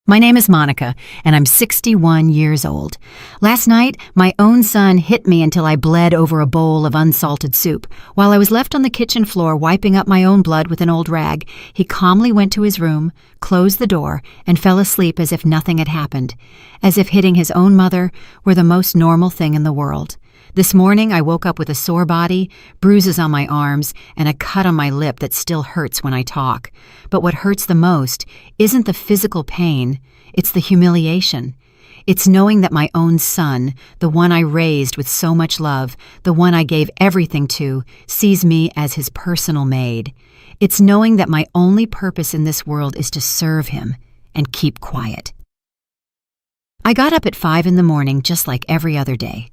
My name is Monica, and I'm 61 years old. Last night, my own son hit me until I bled over a bowl of unsalted soup. While I was left on the kitchen floor wiping up my own blood with an old rag, he calmly went to his room, closed the door, and fell asleep as if nothing had happened, as if hitting his own mother were the most normal thing in the world. This morning, I woke up with a sore body, bruises on my arms, and a cut on my lip that still hurts when I talk. But what hurts the most isn't the physical pain, it's the humiliation. It's knowing that my own son, the one I raised with so much love, the one I gave everything to, sees me as his personal maid. It's knowing that my only purpose in this world is to serve him and keep quiet. I got up at 5 in the morning just like every other day.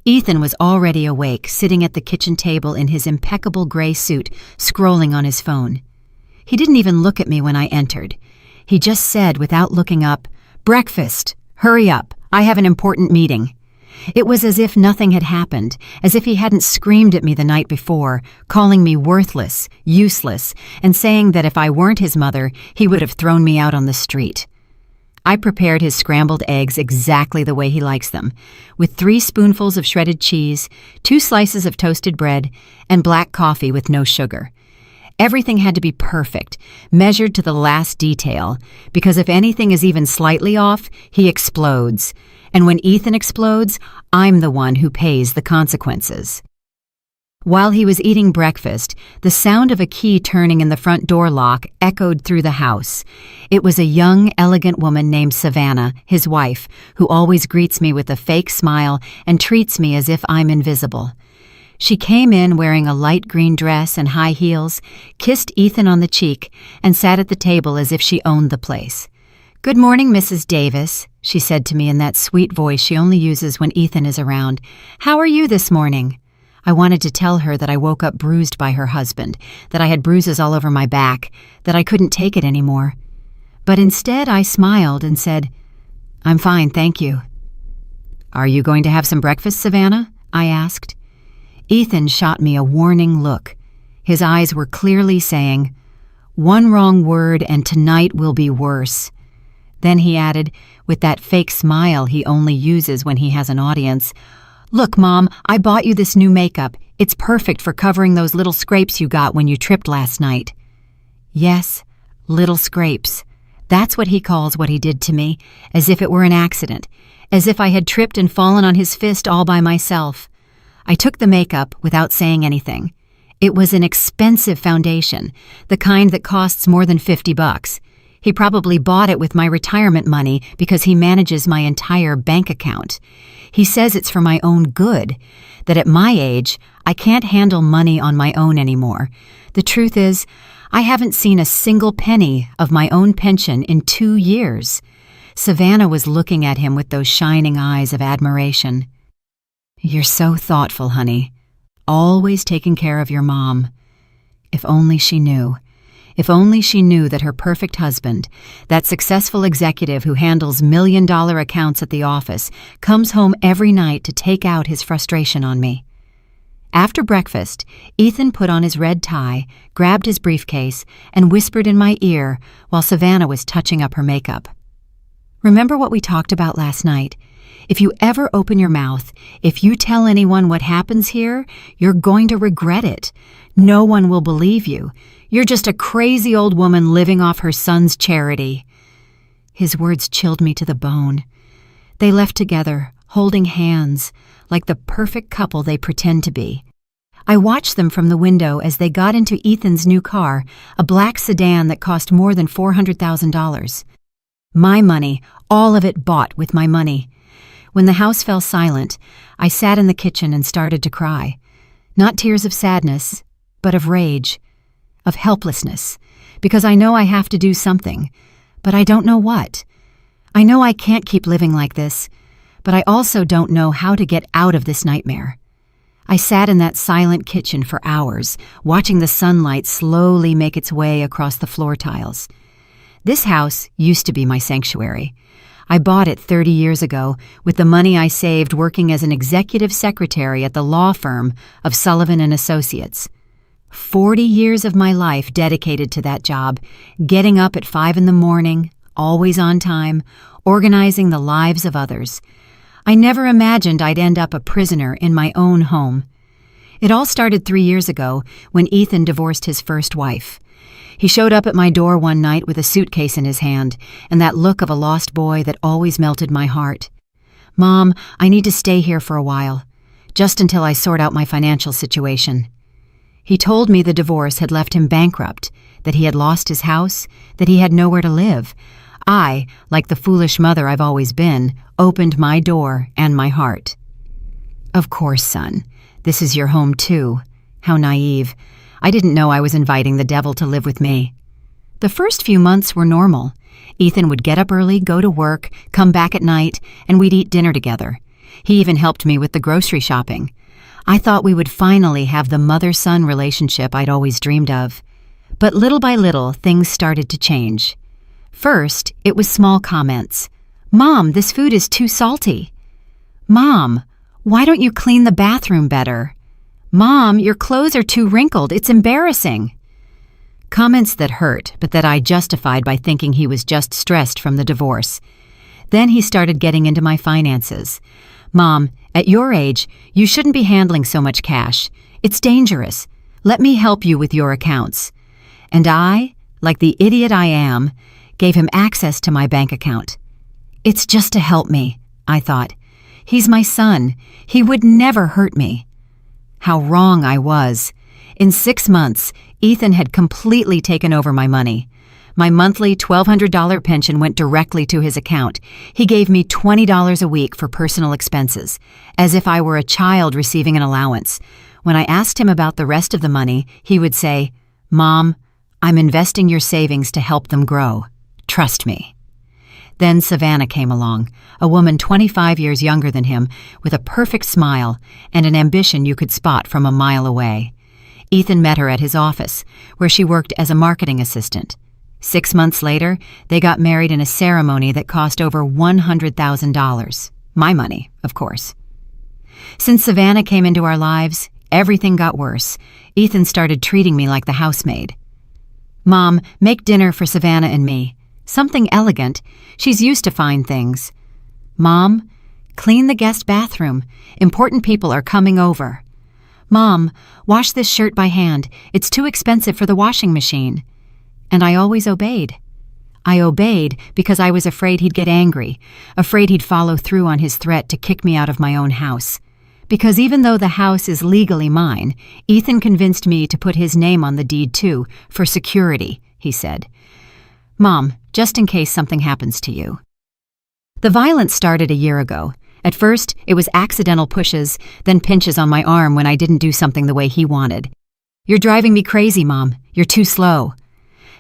Ethan was already awake, sitting at the kitchen table in his impeccable gray suit, scrolling on his phone. He didn't even look at me when I entered. He just said, without looking up, "Breakfast. Hurry up. I have an important meeting." It was as if nothing had happened, as if he hadn't screamed at me the night before, calling me worthless, useless, and saying that if I weren't his mother, he would have thrown me out on the street. I prepared his scrambled eggs exactly the way he likes them, with 3 spoonfuls of shredded cheese, 2 slices of toasted bread, and black coffee with no sugar. Everything had to be perfect, measured to the last detail, because if anything is even slightly off, he explodes. And when Ethan explodes, I'm the one who pays the consequences. While he was eating breakfast, the sound of a key turning in the front door lock echoed through the house. It was a young, elegant woman named Savannah, his wife, who always greets me with a fake smile and treats me as if I'm invisible. She came in wearing a light green dress and high heels, kissed Ethan on the cheek, and sat at the table as if she owned the place. "Good morning, Mrs. Davis," she said to me in that sweet voice she only uses when Ethan is around. "How are you this morning?" I wanted to tell her that I woke up bruised by her husband, that I had bruises all over my back, that I couldn't take it anymore. But instead I smiled and said, "I'm fine, thank you." "Are you going to have some breakfast, Savannah?" I asked. Ethan shot me a warning look. His eyes were clearly saying, "One wrong word and tonight will be worse." Then he added, with that fake smile he only uses when he has an audience, "Look, Mom, I bought you this new makeup. It's perfect for covering those little scrapes you got when you tripped last night." Yes, little scrapes. That's what he calls what he did to me, as if it were an accident, as if I had tripped and fallen on his fist all by myself. I took the makeup without saying anything. It was an expensive foundation, the kind that costs more than $50. He probably bought it with my retirement money because he manages my entire bank account. He says it's for my own good, that at my age, I can't handle money on my own anymore. The truth is, I haven't seen a single penny of my own pension in 2 years. Savannah was looking at him with those shining eyes of admiration. "You're so thoughtful, honey. Always taking care of your mom." If only she knew. If only she knew that her perfect husband, that successful executive who handles million-dollar accounts at the office, comes home every night to take out his frustration on me. After breakfast, Ethan put on his red tie, grabbed his briefcase, and whispered in my ear while Savannah was touching up her makeup. "Remember what we talked about last night? If you ever open your mouth, if you tell anyone what happens here, you're going to regret it. No one will believe you. You're just a crazy old woman living off her son's charity." His words chilled me to the bone. They left together, holding hands, like the perfect couple they pretend to be. I watched them from the window as they got into Ethan's new car, a black sedan that cost more than $400,000. My money, all of it bought with my money. When the house fell silent, I sat in the kitchen and started to cry. Not tears of sadness, but of rage, of helplessness, because I know I have to do something, but I don't know what. I know I can't keep living like this, but I also don't know how to get out of this nightmare. I sat in that silent kitchen for hours, watching the sunlight slowly make its way across the floor tiles. This house used to be my sanctuary. I bought it 30 years ago with the money I saved working as an executive secretary at the law firm of Sullivan and Associates. 40 years of my life dedicated to that job, getting up at 5 in the morning, always on time, organizing the lives of others. I never imagined I'd end up a prisoner in my own home. It all started 3 years ago when Ethan divorced his first wife. He showed up at my door one night with a suitcase in his hand and that look of a lost boy that always melted my heart. "Mom, I need to stay here for a while, just until I sort out my financial situation." He told me the divorce had left him bankrupt, that he had lost his house, that he had nowhere to live. I, like the foolish mother I've always been, opened my door and my heart. "Of course, son. This is your home too." How naive. I didn't know I was inviting the devil to live with me. The first few months were normal. Ethan would get up early, go to work, come back at night, and we'd eat dinner together. He even helped me with the grocery shopping. I thought we would finally have the mother-son relationship I'd always dreamed of. But little by little, things started to change. First, it was small comments. "Mom, this food is too salty." "Mom, why don't you clean the bathroom better?" "Mom, your clothes are too wrinkled. It's embarrassing." Comments that hurt, but that I justified by thinking he was just stressed from the divorce. Then he started getting into my finances. "Mom, at your age, you shouldn't be handling so much cash. It's dangerous. Let me help you with your accounts." And I, like the idiot I am, gave him access to my bank account. It's just to help me, I thought. He's my son. He would never hurt me. How wrong I was. In 6 months, Ethan had completely taken over my money. My monthly $1,200 pension went directly to his account. He gave me $20 a week for personal expenses, as if I were a child receiving an allowance. When I asked him about the rest of the money, he would say, "Mom, I'm investing your savings to help them grow. Trust me." Then Savannah came along, a woman 25 years younger than him, with a perfect smile and an ambition you could spot from a mile away. Ethan met her at his office, where she worked as a marketing assistant. 6 months later, they got married in a ceremony that cost over $100,000. My money, of course. Since Savannah came into our lives, everything got worse. Ethan started treating me like the housemaid. "Mom, make dinner for Savannah and me. Something elegant. She's used to fine things." "Mom, clean the guest bathroom. Important people are coming over." "Mom, wash this shirt by hand. It's too expensive for the washing machine." And I always obeyed. I obeyed because I was afraid he'd get angry, afraid he'd follow through on his threat to kick me out of my own house. Because even though the house is legally mine, Ethan convinced me to put his name on the deed too, for security, he said. "Mom, just in case something happens to you." The violence started a year ago. At first, it was accidental pushes, then pinches on my arm when I didn't do something the way he wanted. "You're driving me crazy, Mom. You're too slow."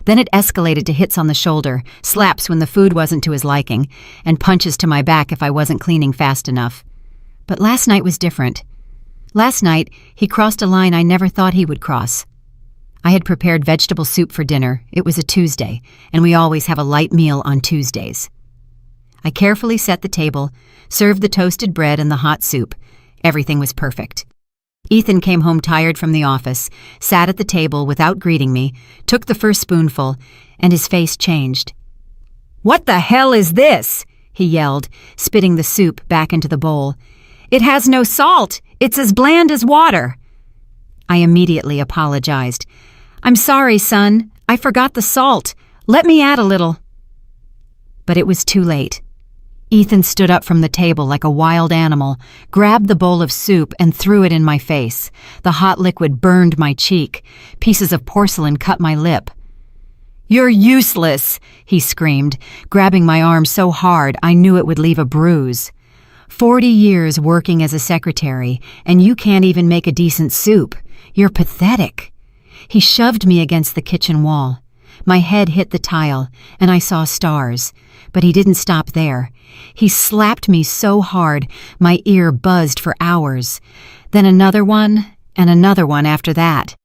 Then it escalated to hits on the shoulder, slaps when the food wasn't to his liking, and punches to my back if I wasn't cleaning fast enough. But last night was different. Last night, he crossed a line I never thought he would cross. I had prepared vegetable soup for dinner. It was a Tuesday, and we always have a light meal on Tuesdays. I carefully set the table, served the toasted bread and the hot soup. Everything was perfect. Ethan came home tired from the office, sat at the table without greeting me, took the first spoonful, and his face changed. "What the hell is this?" he yelled, spitting the soup back into the bowl. "It has no salt. It's as bland as water." I immediately apologized. "I'm sorry, son. I forgot the salt. Let me add a little." But it was too late. Ethan stood up from the table like a wild animal, grabbed the bowl of soup and threw it in my face. The hot liquid burned my cheek. Pieces of porcelain cut my lip. "You're useless," he screamed, grabbing my arm so hard I knew it would leave a bruise. 40 years working as a secretary, and you can't even make a decent soup. You're pathetic. He shoved me against the kitchen wall. My head hit the tile, and I saw stars. But he didn't stop there. He slapped me so hard, my ear buzzed for hours. Then another one, and another one after that.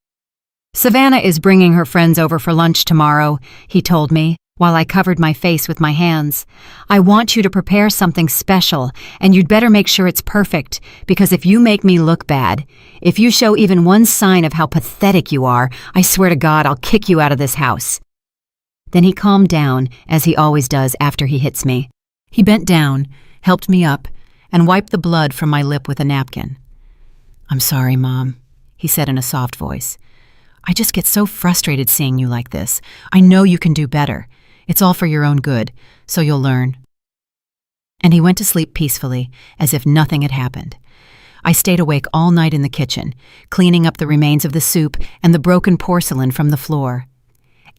"Savannah is bringing her friends over for lunch tomorrow," he told me, while I covered my face with my hands. "I want you to prepare something special, and you'd better make sure it's perfect, because if you make me look bad, if you show even one sign of how pathetic you are, I swear to God I'll kick you out of this house." Then he calmed down, as he always does after he hits me. He bent down, helped me up, and wiped the blood from my lip with a napkin. "I'm sorry, Mom," he said in a soft voice. "I just get so frustrated seeing you like this. I know you can do better. It's all for your own good, so you'll learn." And he went to sleep peacefully, as if nothing had happened. I stayed awake all night in the kitchen, cleaning up the remains of the soup and the broken porcelain from the floor.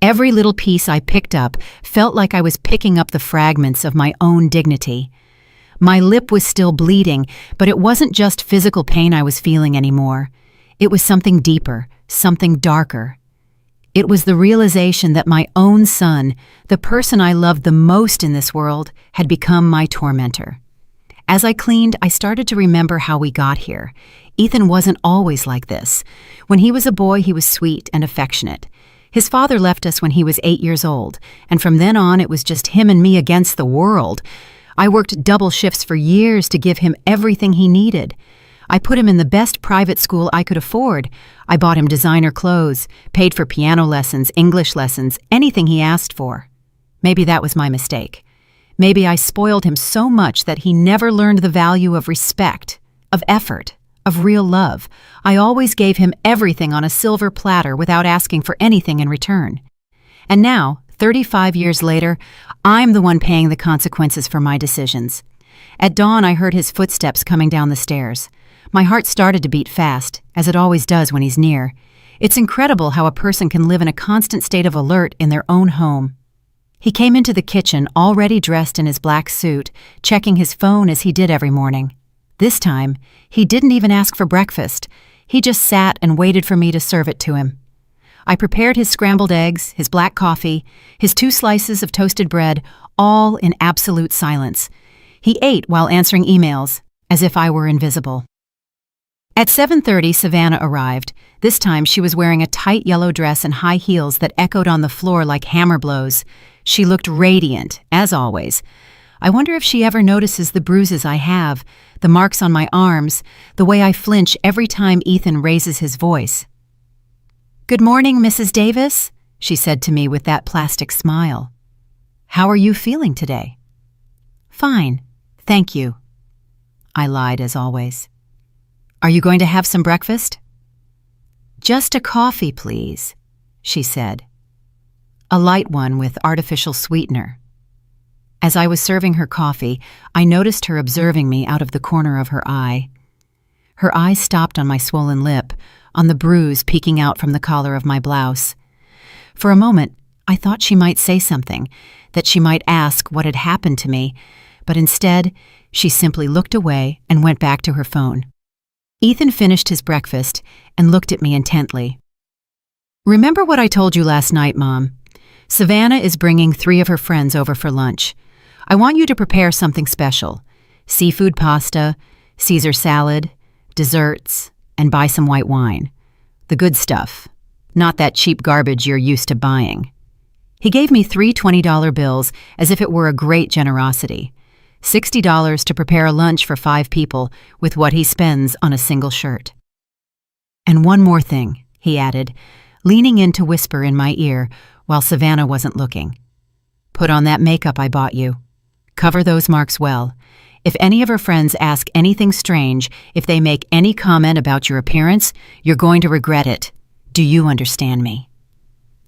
Every little piece I picked up felt like I was picking up the fragments of my own dignity. My lip was still bleeding, but it wasn't just physical pain I was feeling anymore. It was something deeper, something darker. It was the realization that my own son, the person I loved the most in this world, had become my tormentor. As I cleaned, I started to remember how we got here. Ethan wasn't always like this. When he was a boy, he was sweet and affectionate. His father left us when he was 8 years old, and from then on it was just him and me against the world. I worked double shifts for years to give him everything he needed. I put him in the best private school I could afford. I bought him designer clothes, paid for piano lessons, English lessons, anything he asked for. Maybe that was my mistake. Maybe I spoiled him so much that he never learned the value of respect, of effort, of real love. I always gave him everything on a silver platter without asking for anything in return. And now, 35 years later, I'm the one paying the consequences for my decisions. At dawn, I heard his footsteps coming down the stairs. My heart started to beat fast, as it always does when he's near. It's incredible how a person can live in a constant state of alert in their own home. He came into the kitchen already dressed in his black suit, checking his phone as he did every morning. This time, he didn't even ask for breakfast. He just sat and waited for me to serve it to him. I prepared his scrambled eggs, his black coffee, his 2 slices of toasted bread, all in absolute silence. He ate while answering emails, as if I were invisible. At 7:30, Savannah arrived. This time she was wearing a tight yellow dress and high heels that echoed on the floor like hammer blows. She looked radiant, as always. I wonder if she ever notices the bruises I have, the marks on my arms, the way I flinch every time Ethan raises his voice. "Good morning, Mrs. Davis," she said to me with that plastic smile. "How are you feeling today?" "Fine, thank you." I lied as always. "Are you going to have some breakfast?" "Just a coffee, please," she said. A light one with artificial sweetener. As I was serving her coffee, I noticed her observing me out of the corner of her eye. Her eyes stopped on my swollen lip, on the bruise peeking out from the collar of my blouse. For a moment, I thought she might say something, that she might ask what had happened to me, but instead, she simply looked away and went back to her phone. Ethan finished his breakfast and looked at me intently. "Remember what I told you last night, Mom? Savannah is bringing 3 of her friends over for lunch. I want you to prepare something special. Seafood pasta, Caesar salad, desserts, and buy some white wine. The good stuff, not that cheap garbage you're used to buying." He gave me 3 $20 bills as if it were a great generosity. $60 to prepare a lunch for 5 people with what he spends on a single shirt. "And one more thing," he added, leaning in to whisper in my ear while Savannah wasn't looking. "Put on that makeup I bought you. Cover those marks well. If any of her friends ask anything strange, if they make any comment about your appearance, you're going to regret it. Do you understand me?"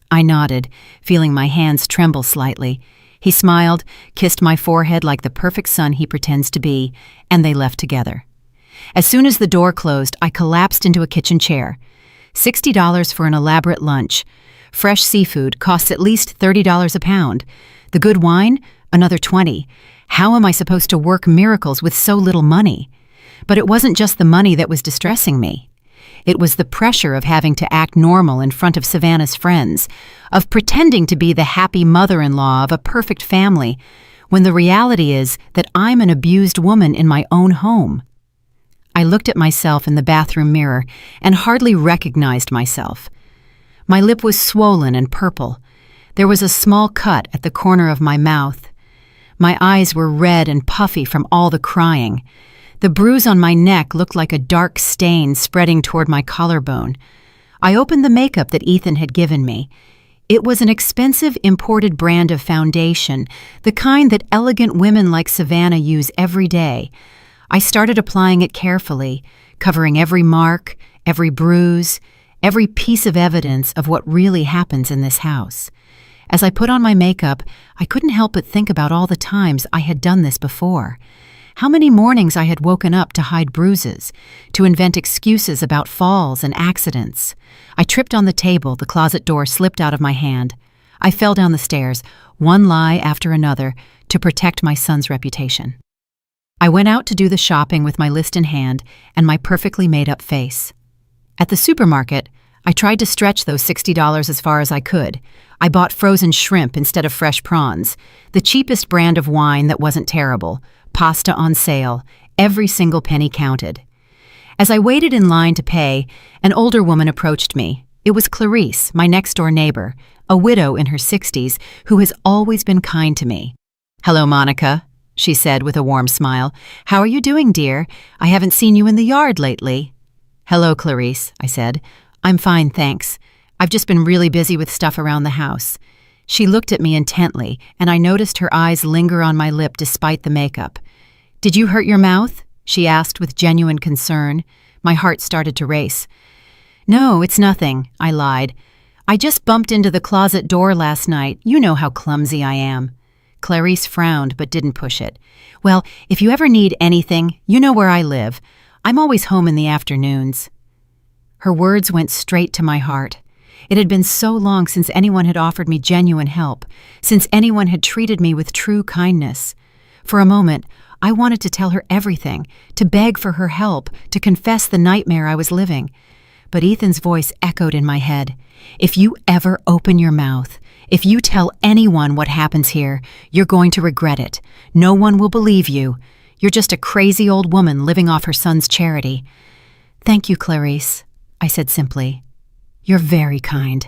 I nodded, feeling my hands tremble slightly. He smiled, kissed my forehead like the perfect son he pretends to be, and they left together. As soon as the door closed, I collapsed into a kitchen chair. $60 for an elaborate lunch. Fresh seafood costs at least $30 a pound. The good wine? Another $20. How am I supposed to work miracles with so little money? But it wasn't just the money that was distressing me. It was the pressure of having to act normal in front of Savannah's friends, of pretending to be the happy mother-in-law of a perfect family, when the reality is that I'm an abused woman in my own home. I looked at myself in the bathroom mirror and hardly recognized myself. My lip was swollen and purple. There was a small cut at the corner of my mouth. My eyes were red and puffy from all the crying. The bruise on my neck looked like a dark stain spreading toward my collarbone. I opened the makeup that Ethan had given me. It was an expensive imported brand of foundation, the kind that elegant women like Savannah use every day. I started applying it carefully, covering every mark, every bruise, every piece of evidence of what really happens in this house. As I put on my makeup, I couldn't help but think about all the times I had done this before. How many mornings I had woken up to hide bruises, to invent excuses about falls and accidents. I tripped on the table, the closet door slipped out of my hand. I fell down the stairs, one lie after another, to protect my son's reputation. I went out to do the shopping with my list in hand and my perfectly made-up face. At the supermarket, I tried to stretch those $60 as far as I could. I bought frozen shrimp instead of fresh prawns, the cheapest brand of wine that wasn't terrible, pasta on sale, every single penny counted. As I waited in line to pay, an older woman approached me. It was Clarice, my next-door neighbor, a widow in her 60s who has always been kind to me. "Hello, Monica," she said with a warm smile. "How are you doing, dear? I haven't seen you in the yard lately." "Hello, Clarice," I said. "I'm fine, thanks. I've just been really busy with stuff around the house." She looked at me intently, and I noticed her eyes linger on my lip despite the makeup. "Did you hurt your mouth?" she asked with genuine concern. My heart started to race. "No, it's nothing," I lied. "I just bumped into the closet door last night. You know how clumsy I am." Clarice frowned but didn't push it. "Well, if you ever need anything, you know where I live. I'm always home in the afternoons." Her words went straight to my heart. It had been so long since anyone had offered me genuine help, since anyone had treated me with true kindness. For a moment, I wanted to tell her everything, to beg for her help, to confess the nightmare I was living. But Ethan's voice echoed in my head. "If you ever open your mouth, if you tell anyone what happens here, you're going to regret it. No one will believe you. You're just a crazy old woman living off her son's charity." "Thank you, Clarice," I said simply. "You're very kind."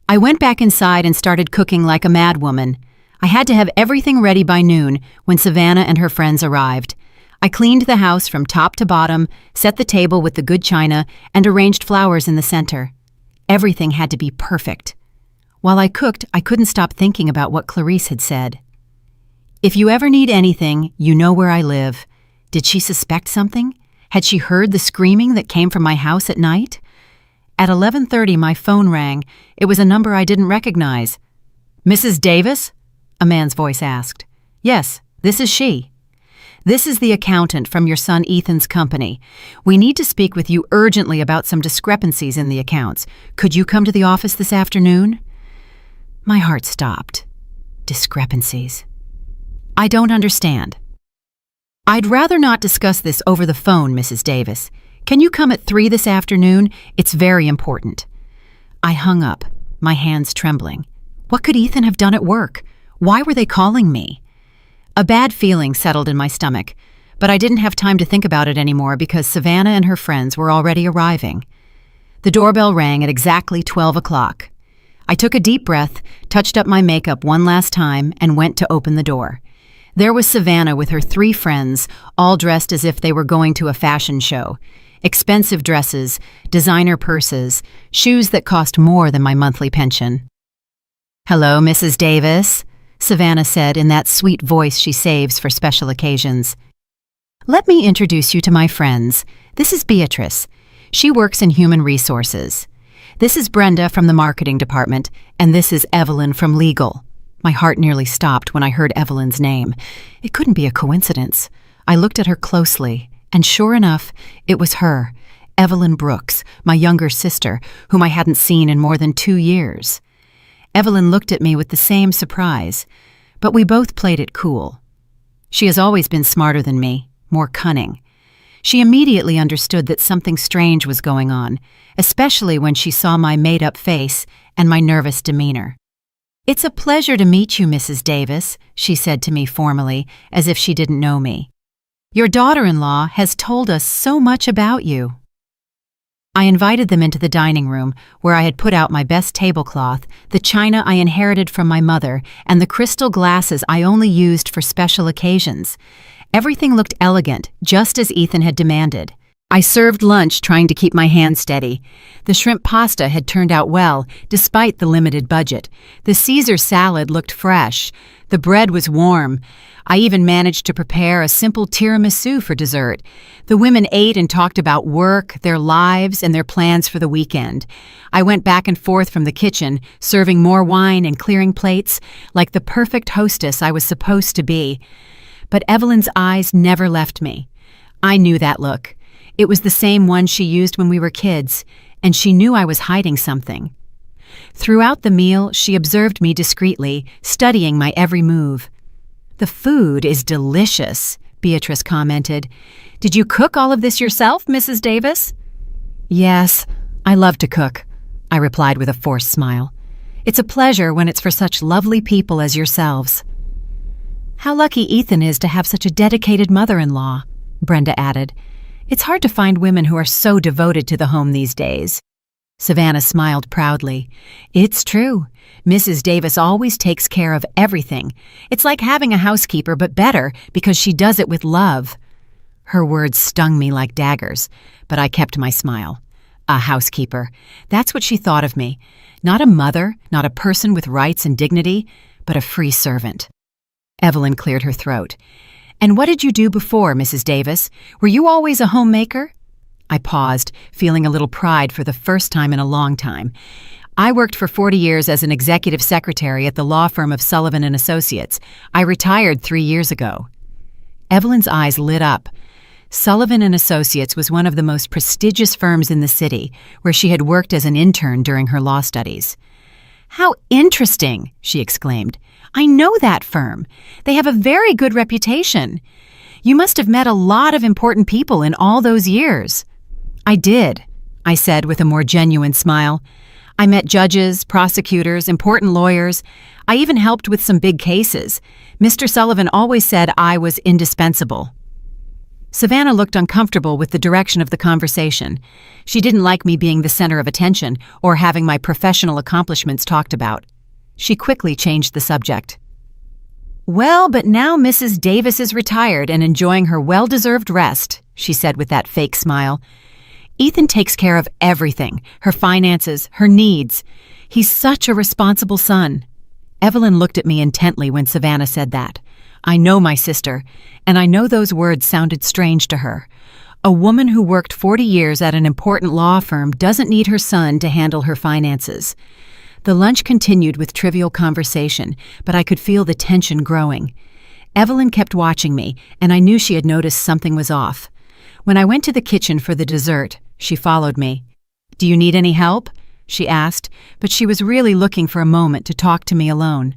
I went back inside and started cooking like a madwoman. I had to have everything ready by noon when Savannah and her friends arrived. I cleaned the house from top to bottom, set the table with the good china, and arranged flowers in the center. Everything had to be perfect. While I cooked, I couldn't stop thinking about what Clarice had said. "If you ever need anything, you know where I live." Did she suspect something? Had she heard the screaming that came from my house at night? At 11:30, my phone rang. It was a number I didn't recognize. "Mrs. Davis?" a man's voice asked. "Yes, this is she." "This is the accountant from your son Ethan's company. We need to speak with you urgently about some discrepancies in the accounts. Could you come to the office this afternoon?" My heart stopped. Discrepancies. "I don't understand." "I'd rather not discuss this over the phone, Mrs. Davis. Can you come at 3 this afternoon? It's very important." I hung up, my hands trembling. What could Ethan have done at work? Why were they calling me? A bad feeling settled in my stomach, but I didn't have time to think about it anymore because Savannah and her friends were already arriving. The doorbell rang at exactly 12 o'clock. I took a deep breath, touched up my makeup one last time, and went to open the door. There was Savannah with her 3 friends, all dressed as if they were going to a fashion show. Expensive dresses, designer purses, shoes that cost more than my monthly pension. "Hello, Mrs. Davis," Savannah said in that sweet voice she saves for special occasions. "Let me introduce you to my friends. This is Beatrice. She works in human resources. This is Brenda from the marketing department, and this is Evelyn from legal." My heart nearly stopped when I heard Evelyn's name. It couldn't be a coincidence. I looked at her closely, and sure enough, it was her, Evelyn Brooks, my younger sister, whom I hadn't seen in more than 2 years. Evelyn looked at me with the same surprise, but we both played it cool. She has always been smarter than me, more cunning. She immediately understood that something strange was going on, especially when she saw my made-up face and my nervous demeanor. "It's a pleasure to meet you, Mrs. Davis," she said to me formally, as if she didn't know me. "Your daughter-in-law has told us so much about you." I invited them into the dining room, where I had put out my best tablecloth, the china I inherited from my mother, and the crystal glasses I only used for special occasions. Everything looked elegant, just as Ethan had demanded. I served lunch trying to keep my hand steady. The shrimp pasta had turned out well, despite the limited budget. The Caesar salad looked fresh. The bread was warm. I even managed to prepare a simple tiramisu for dessert. The women ate and talked about work, their lives, and their plans for the weekend. I went back and forth from the kitchen, serving more wine and clearing plates, like the perfect hostess I was supposed to be. But Evelyn's eyes never left me. I knew that look. It was the same one she used when we were kids, and she knew I was hiding something. Throughout the meal, she observed me discreetly, studying my every move. "The food is delicious," Beatrice commented. "Did you cook all of this yourself, Mrs. Davis?" "Yes, I love to cook," I replied with a forced smile. "It's a pleasure when it's for such lovely people as yourselves." "How lucky Ethan is to have such a dedicated mother-in-law," Brenda added. "It's hard to find women who are so devoted to the home these days." Savannah smiled proudly. "It's true. Mrs. Davis always takes care of everything. It's like having a housekeeper, but better because she does it with love." Her words stung me like daggers, but I kept my smile. A housekeeper. That's what she thought of me. Not a mother, not a person with rights and dignity, but a free servant. Evelyn cleared her throat. "And what did you do before, Mrs. Davis? Were you always a homemaker?" I paused, feeling a little pride for the first time in a long time. "I worked for 40 years as an executive secretary at the law firm of Sullivan and Associates. I retired 3 years ago." Evelyn's eyes lit up. Sullivan and Associates was one of the most prestigious firms in the city, where she had worked as an intern during her law studies. "How interesting!" she exclaimed. "I know that firm. They have a very good reputation. You must have met a lot of important people in all those years." "I did," I said with a more genuine smile. "I met judges, prosecutors, important lawyers. I even helped with some big cases. Mr. Sullivan always said I was indispensable." Savannah looked uncomfortable with the direction of the conversation. She didn't like me being the center of attention or having my professional accomplishments talked about. She quickly changed the subject. "Well, but now Mrs. Davis is retired and enjoying her well-deserved rest," she said with that fake smile. "Ethan takes care of everything, her finances, her needs. He's such a responsible son." Evelyn looked at me intently when Savannah said that. I know my sister, and I know those words sounded strange to her. A woman who worked 40 years at an important law firm doesn't need her son to handle her finances. The lunch continued with trivial conversation, but I could feel the tension growing. Evelyn kept watching me, and I knew she had noticed something was off. When I went to the kitchen for the dessert, she followed me. "Do you need any help?" she asked, but she was really looking for a moment to talk to me alone.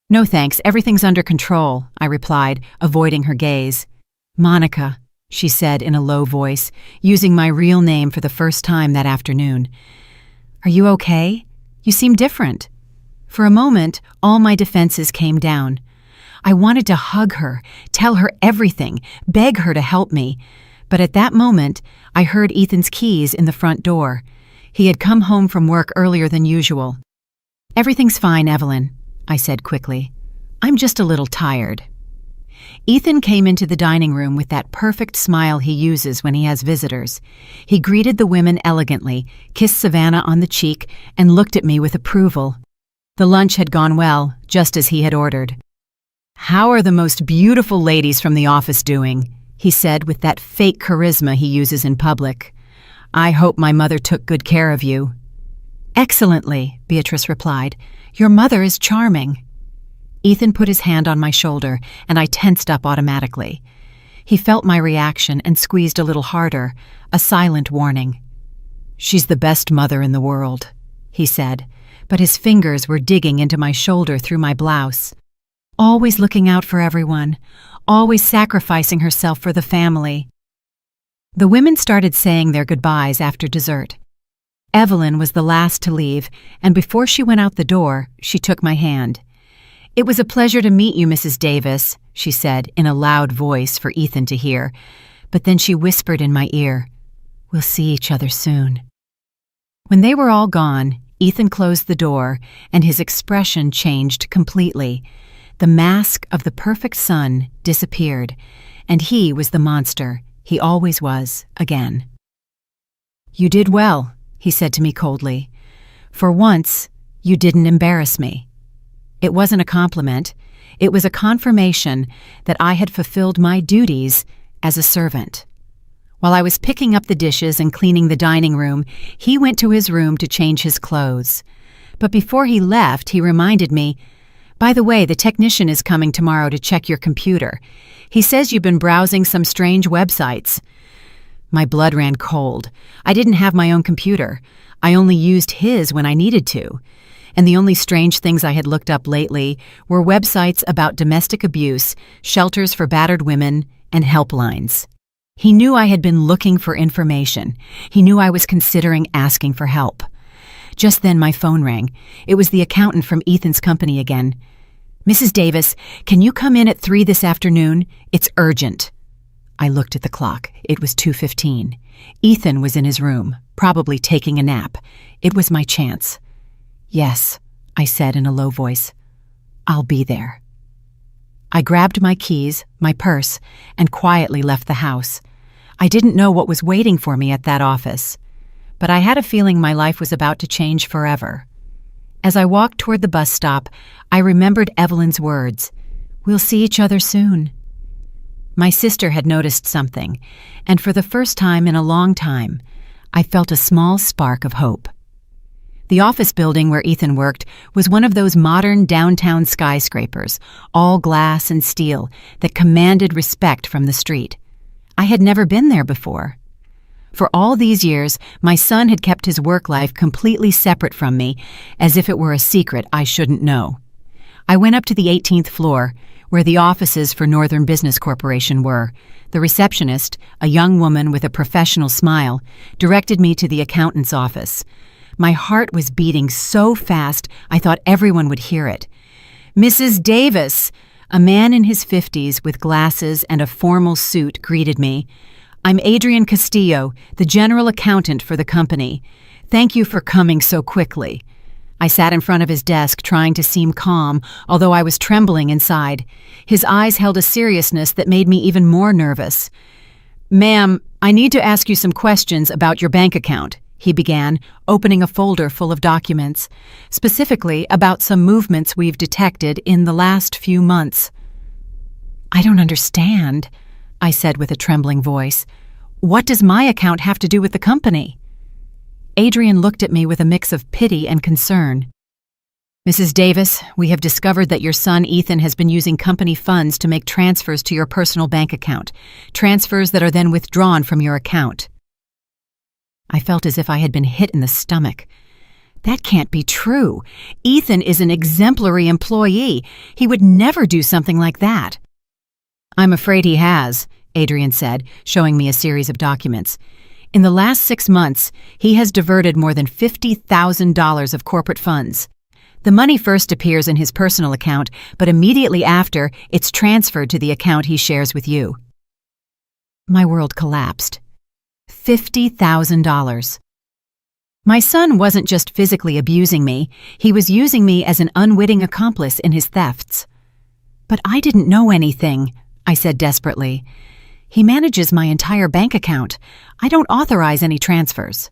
"No thanks, everything's under control," I replied, avoiding her gaze. "Monica," she said in a low voice, using my real name for the first time that afternoon. "Are you okay? You seem different." For a moment, all my defenses came down. I wanted to hug her, tell her everything, beg her to help me. But at that moment, I heard Ethan's keys in the front door. He had come home from work earlier than usual. "Everything's fine, Evelyn," I said quickly. "I'm just a little tired." Ethan came into the dining room with that perfect smile he uses when he has visitors. He greeted the women elegantly, kissed Savannah on the cheek, and looked at me with approval. The lunch had gone well, just as he had ordered. "How are the most beautiful ladies from the office doing?" he said with that fake charisma he uses in public. "I hope my mother took good care of you." "Excellently," Beatrice replied. "Your mother is charming." Ethan put his hand on my shoulder, and I tensed up automatically. He felt my reaction and squeezed a little harder, a silent warning. "She's the best mother in the world," he said, but his fingers were digging into my shoulder through my blouse. "Always looking out for everyone, always sacrificing herself for the family." The women started saying their goodbyes after dessert. Evelyn was the last to leave, and before she went out the door, she took my hand. "It was a pleasure to meet you, Mrs. Davis," she said in a loud voice for Ethan to hear, but then she whispered in my ear, "We'll see each other soon." When they were all gone, Ethan closed the door, and his expression changed completely. The mask of the perfect son disappeared, and he was the monster, He always was, again. "You did well," he said to me coldly. "For once, you didn't embarrass me." It wasn't a compliment. It was a confirmation that I had fulfilled my duties as a servant. While I was picking up the dishes and cleaning the dining room, he went to his room to change his clothes. But before he left, he reminded me, "By the way, the technician is coming tomorrow to check your computer. He says you've been browsing some strange websites." My blood ran cold. I didn't have my own computer. I only used his when I needed to. And the only strange things I had looked up lately were websites about domestic abuse, shelters for battered women, and helplines. He knew I had been looking for information. He knew I was considering asking for help. Just then my phone rang. It was the accountant from Ethan's company again. "Mrs. Davis, can you come in at 3 this afternoon? It's urgent." I looked at the clock. It was 2:15. Ethan was in his room, probably taking a nap. It was my chance. "Yes," I said in a low voice. "I'll be there." I grabbed my keys, my purse, and quietly left the house. I didn't know what was waiting for me at that office, but I had a feeling my life was about to change forever. As I walked toward the bus stop, I remembered Evelyn's words, "We'll see each other soon." My sister had noticed something, and for the first time in a long time, I felt a small spark of hope. The office building where Ethan worked was one of those modern downtown skyscrapers, all glass and steel, that commanded respect from the street. I had never been there before. For all these years, my son had kept his work life completely separate from me, as if it were a secret I shouldn't know. I went up to the 18th floor, where the offices for Northern Business Corporation were. The receptionist, a young woman with a professional smile, directed me to the accountant's office. My heart was beating so fast I thought everyone would hear it. "Mrs. Davis!" A man in his 50s with glasses and a formal suit greeted me. "I'm Adrian Castillo, the general accountant for the company. Thank you for coming so quickly." I sat in front of his desk trying to seem calm, although I was trembling inside. His eyes held a seriousness that made me even more nervous. "Ma'am, I need to ask you some questions about your bank account," he began, opening a folder full of documents, specifically about some movements we've detected in the last few months. "I don't understand," I said with a trembling voice. "What does my account have to do with the company?" Adrian looked at me with a mix of pity and concern. "Mrs. Davis, we have discovered that your son Ethan has been using company funds to make transfers to your personal bank account, transfers that are then withdrawn from your account." I felt as if I had been hit in the stomach. That can't be true. Ethan is an exemplary employee. He would never do something like that. "I'm afraid he has," Adrian said, showing me a series of documents. "In the last 6 months, he has diverted more than $50,000 of corporate funds. The money first appears in his personal account, but immediately after, it's transferred to the account he shares with you." My world collapsed. $50,000. My son wasn't just physically abusing me, he was using me as an unwitting accomplice in his thefts. "But I didn't know anything," I said desperately. "He manages my entire bank account. I don't authorize any transfers."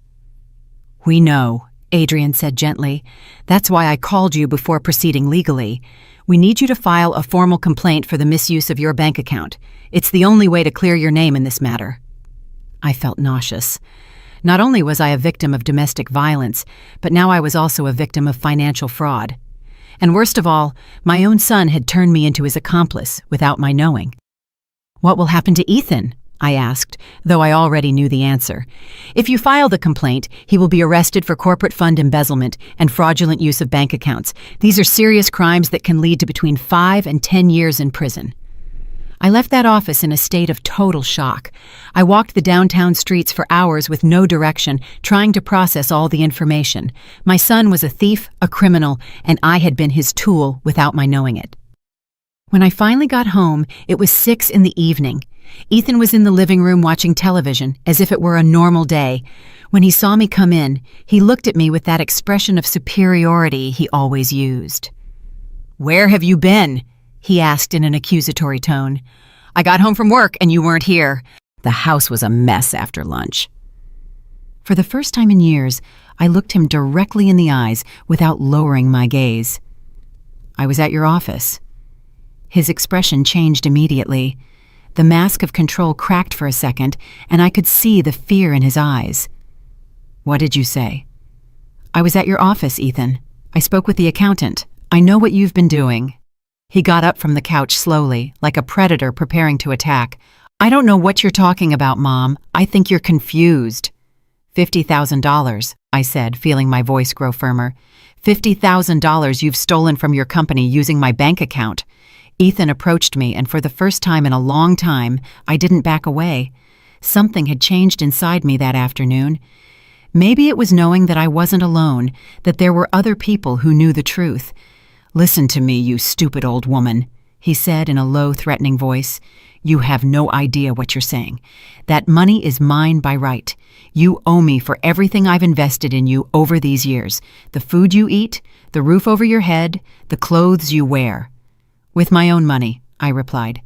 "We know," Adrian said gently. "That's why I called you before proceeding legally. We need you to file a formal complaint for the misuse of your bank account. It's the only way to clear your name in this matter." I felt nauseous. Not only was I a victim of domestic violence, but now I was also a victim of financial fraud. And worst of all, my own son had turned me into his accomplice without my knowing. "What will happen to Ethan?" I asked, though I already knew the answer. "If you file the complaint, he will be arrested for corporate fund embezzlement and fraudulent use of bank accounts. These are serious crimes that can lead to between 5 and 10 years in prison." I left that office in a state of total shock. I walked the downtown streets for hours with no direction, trying to process all the information. My son was a thief, a criminal, and I had been his tool without my knowing it. When I finally got home, it was 6 in the evening. Ethan was in the living room watching television, as if it were a normal day. When he saw me come in, he looked at me with that expression of superiority he always used. "Where have you been?" he asked in an accusatory tone. "I got home from work and you weren't here. The house was a mess after lunch. For the first time in years, I looked him directly in the eyes without lowering my gaze. I was at your office. His expression changed immediately. The mask of control cracked for a second, and I could see the fear in his eyes. What did you say? I was at your office, Ethan. I spoke with the accountant. I know what you've been doing. He got up from the couch slowly, like a predator preparing to attack. I don't know what you're talking about, Mom. I think you're confused. $50,000, I said, feeling my voice grow firmer. $50,000 you've stolen from your company using my bank account. Ethan approached me, and for the first time in a long time, I didn't back away. Something had changed inside me that afternoon. Maybe it was knowing that I wasn't alone, that there were other people who knew the truth. Listen to me, you stupid old woman, he said in a low, threatening voice. You have no idea what you're saying. That money is mine by right. You owe me for everything I've invested in you over these years. The food you eat, the roof over your head, the clothes you wear. With my own money, I replied.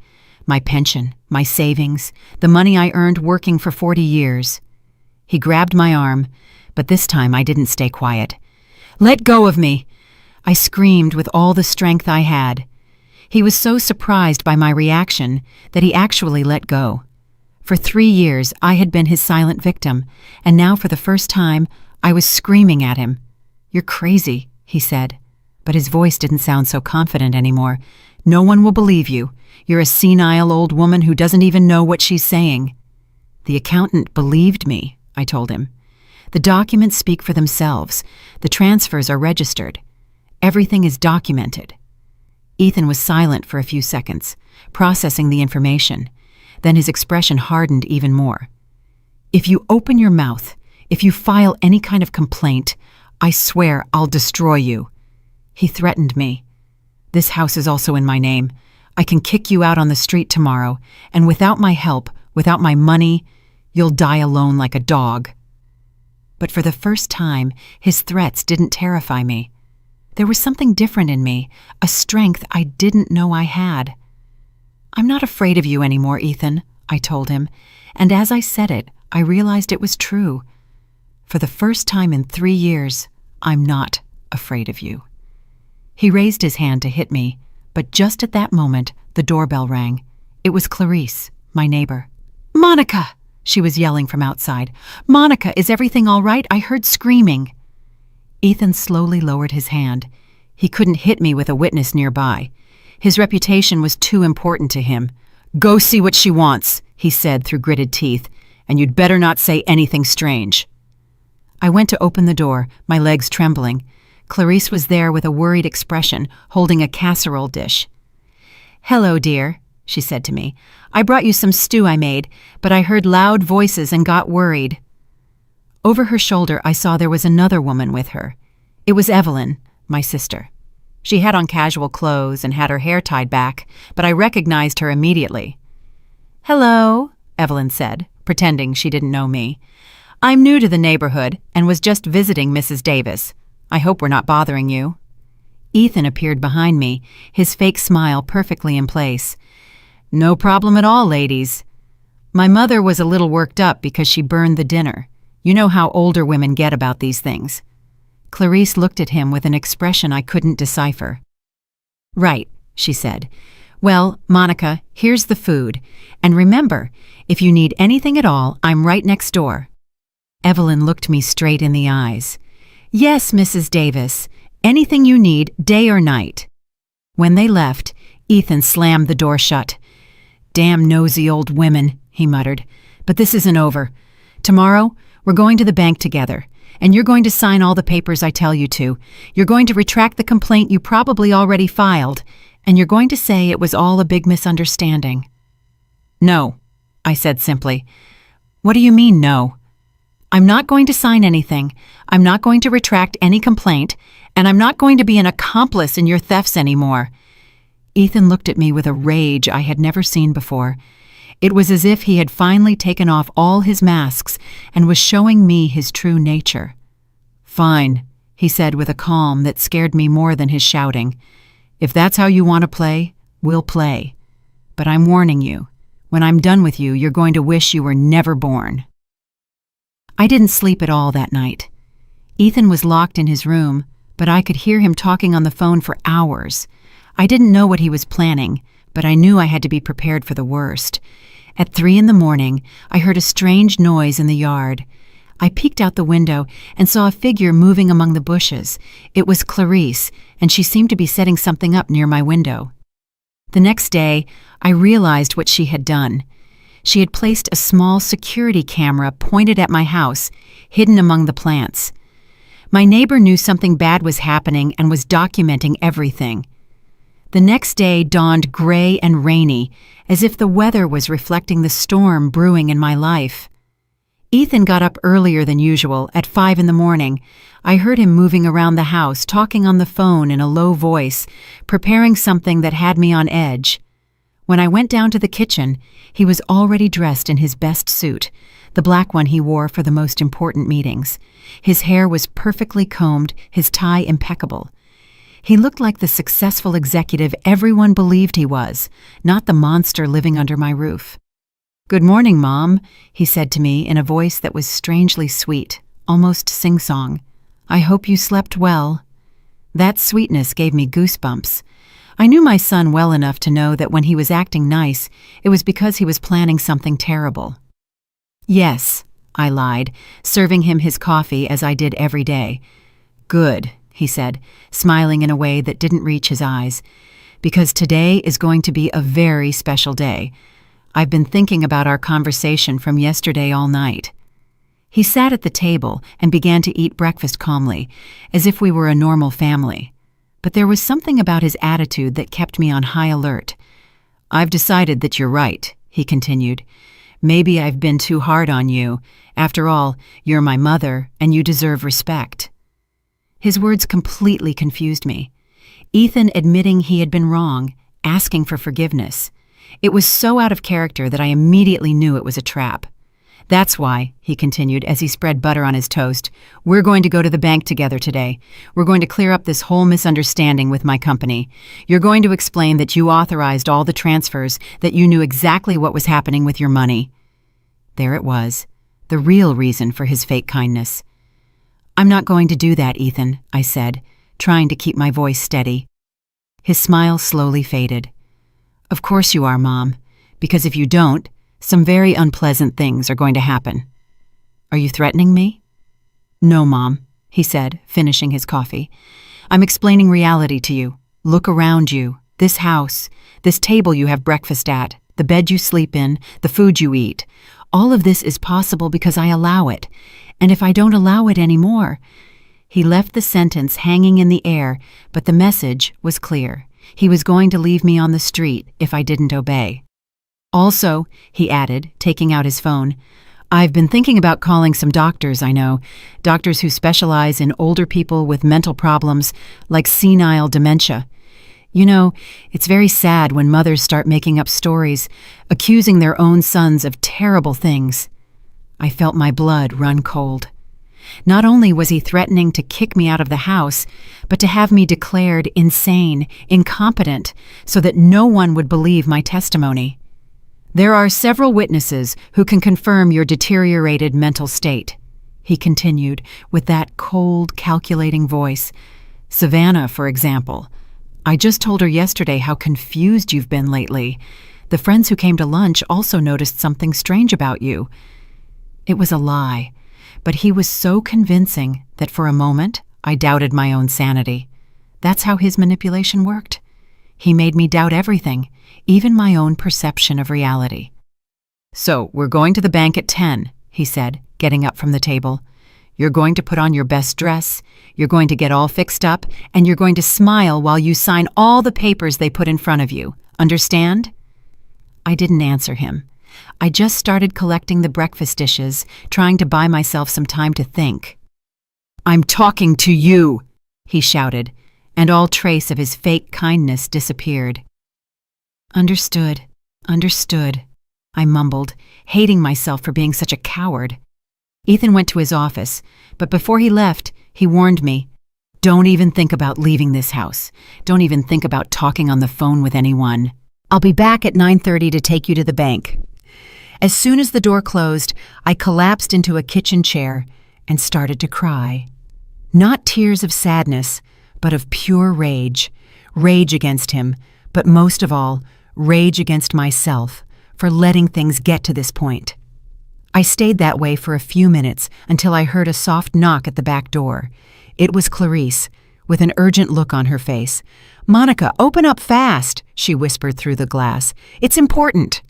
My pension, my savings, the money I earned working for 40 years. He grabbed my arm, but this time I didn't stay quiet. Let go of me! I screamed with all the strength I had. He was so surprised by my reaction that he actually let go. For 3 years, I had been his silent victim, and now for the first time, I was screaming at him. You're crazy, he said, but his voice didn't sound so confident anymore. No one will believe you. You're a senile old woman who doesn't even know what she's saying. The accountant believed me, I told him. The documents speak for themselves. The transfers are registered. Everything is documented. Ethan was silent for a few seconds, processing the information. Then his expression hardened even more. If you open your mouth, if you file any kind of complaint, I swear I'll destroy you. He threatened me. This house is also in my name. I can kick you out on the street tomorrow, and without my help, without my money, you'll die alone like a dog. But for the first time, his threats didn't terrify me. There was something different in me, a strength I didn't know I had. I'm not afraid of you anymore, Ethan, I told him, and as I said it, I realized it was true. For the first time in 3 years, I'm not afraid of you. He raised his hand to hit me, but just at that moment, the doorbell rang. It was Clarice, my neighbor. Monica! She was yelling from outside. Monica, is everything all right? I heard screaming. Ethan slowly lowered his hand. He couldn't hit me with a witness nearby. His reputation was too important to him. Go see what she wants, he said through gritted teeth, and you'd better not say anything strange. I went to open the door, my legs trembling. Clarice was there with a worried expression, holding a casserole dish. Hello, dear, she said to me. I brought you some stew I made, but I heard loud voices and got worried. Over her shoulder, I saw there was another woman with her. It was Evelyn, my sister. She had on casual clothes and had her hair tied back, but I recognized her immediately. Hello, Evelyn said, pretending she didn't know me. I'm new to the neighborhood and was just visiting Mrs. Davis. I hope we're not bothering you. Ethan appeared behind me, his fake smile perfectly in place. No problem at all, ladies. My mother was a little worked up because she burned the dinner. You know how older women get about these things. Clarice looked at him with an expression I couldn't decipher. Right, she said. Well, Monica, here's the food. And remember, if you need anything at all, I'm right next door. Evelyn looked me straight in the eyes. Yes, Mrs. Davis. Anything you need, day or night. When they left, Ethan slammed the door shut. Damn nosy old women, he muttered. But this isn't over. Tomorrow, we're going to the bank together, and you're going to sign all the papers I tell you to. You're going to retract the complaint you probably already filed, and you're going to say it was all a big misunderstanding. No, I said simply. What do you mean, no? I'm not going to sign anything. I'm not going to retract any complaint, and I'm not going to be an accomplice in your thefts anymore. Ethan looked at me with a rage I had never seen before. It was as if he had finally taken off all his masks and was showing me his true nature. Fine, he said with a calm that scared me more than his shouting. If that's how you want to play, we'll play. But I'm warning you, When I'm done with you, you're going to wish you were never born." I didn't sleep at all that night. Ethan was locked in his room, but I could hear him talking on the phone for hours. I didn't know what he was planning, but I knew I had to be prepared for the worst. At 3 a.m, I heard a strange noise in the yard. I peeked out the window and saw a figure moving among the bushes. It was Clarice, and she seemed to be setting something up near my window. The next day, I realized what she had done. She had placed a small security camera pointed at my house, hidden among the plants. My neighbor knew something bad was happening and was documenting everything. The next day dawned gray and rainy, as if the weather was reflecting the storm brewing in my life. Ethan got up earlier than usual, at 5 a.m. I heard him moving around the house, talking on the phone in a low voice, preparing something that had me on edge. When I went down to the kitchen, he was already dressed in his best suit, the black one he wore for the most important meetings. His hair was perfectly combed, his tie impeccable. He looked like the successful executive everyone believed he was, not the monster living under my roof. "Good morning, Mom," he said to me in a voice that was strangely sweet, almost sing-song. "I hope you slept well." That sweetness gave me goosebumps. I knew my son well enough to know that when he was acting nice, it was because he was planning something terrible. "Yes," I lied, serving him his coffee as I did every day. "Good," he said, smiling in a way that didn't reach his eyes, "because today is going to be a very special day. I've been thinking about our conversation from yesterday all night." He sat at the table and began to eat breakfast calmly, as if we were a normal family. But there was something about his attitude that kept me on high alert. "I've decided that you're right," he continued. "Maybe I've been too hard on you. After all, you're my mother, and you deserve respect." His words completely confused me. Ethan admitting he had been wrong, asking for forgiveness. It was so out of character that I immediately knew it was a trap. "That's why," he continued as he spread butter on his toast, "we're going to go to the bank together today. We're going to clear up this whole misunderstanding with my company. You're going to explain that you authorized all the transfers, that you knew exactly what was happening with your money." There it was, the real reason for his fake kindness. "I'm not going to do that, Ethan," I said, trying to keep my voice steady. His smile slowly faded. "Of course you are, Mom, because if you don't, some very unpleasant things are going to happen." "Are you threatening me?" "No, Mom," he said, finishing his coffee. "I'm explaining reality to you. Look around you. This house, this table you have breakfast at, the bed you sleep in, the food you eat. All of this is possible because I allow it. And if I don't allow it anymore—" He left the sentence hanging in the air, but the message was clear. He was going to leave me on the street if I didn't obey. "Also," he added, taking out his phone, "I've been thinking about calling some doctors I know, doctors who specialize in older people with mental problems, like senile dementia. You know, it's very sad when mothers start making up stories, accusing their own sons of terrible things." I felt my blood run cold. Not only was he threatening to kick me out of the house, but to have me declared insane, incompetent, so that no one would believe my testimony. "There are several witnesses who can confirm your deteriorated mental state," he continued with that cold, calculating voice. "Savannah, for example. I just told her yesterday how confused you've been lately. The friends who came to lunch also noticed something strange about you." It was a lie, but he was so convincing that for a moment I doubted my own sanity. That's how his manipulation worked. He made me doubt everything, even my own perception of reality. "So, we're going to the bank at 10, he said, getting up from the table. "You're going to put on your best dress, you're going to get all fixed up, and you're going to smile while you sign all the papers they put in front of you. Understand?" I didn't answer him. I just started collecting the breakfast dishes, trying to buy myself some time to think. "I'm talking to you," he shouted, and all trace of his fake kindness disappeared. Understood, I mumbled, hating myself for being such a coward. Ethan went to his office, but before he left, he warned me, "Don't even think about leaving this house. Don't even think about talking on the phone with anyone." I'll be back at 9:30 to take you to the bank." As soon as the door closed, I collapsed into a kitchen chair and started to cry. Not tears of sadness, but of pure rage. Rage against him, but most of all, rage against myself for letting things get to this point. I stayed that way for a few minutes until I heard a soft knock at the back door. It was Clarice, with an urgent look on her face. "Monica, open up fast," she whispered through the glass. "It's important."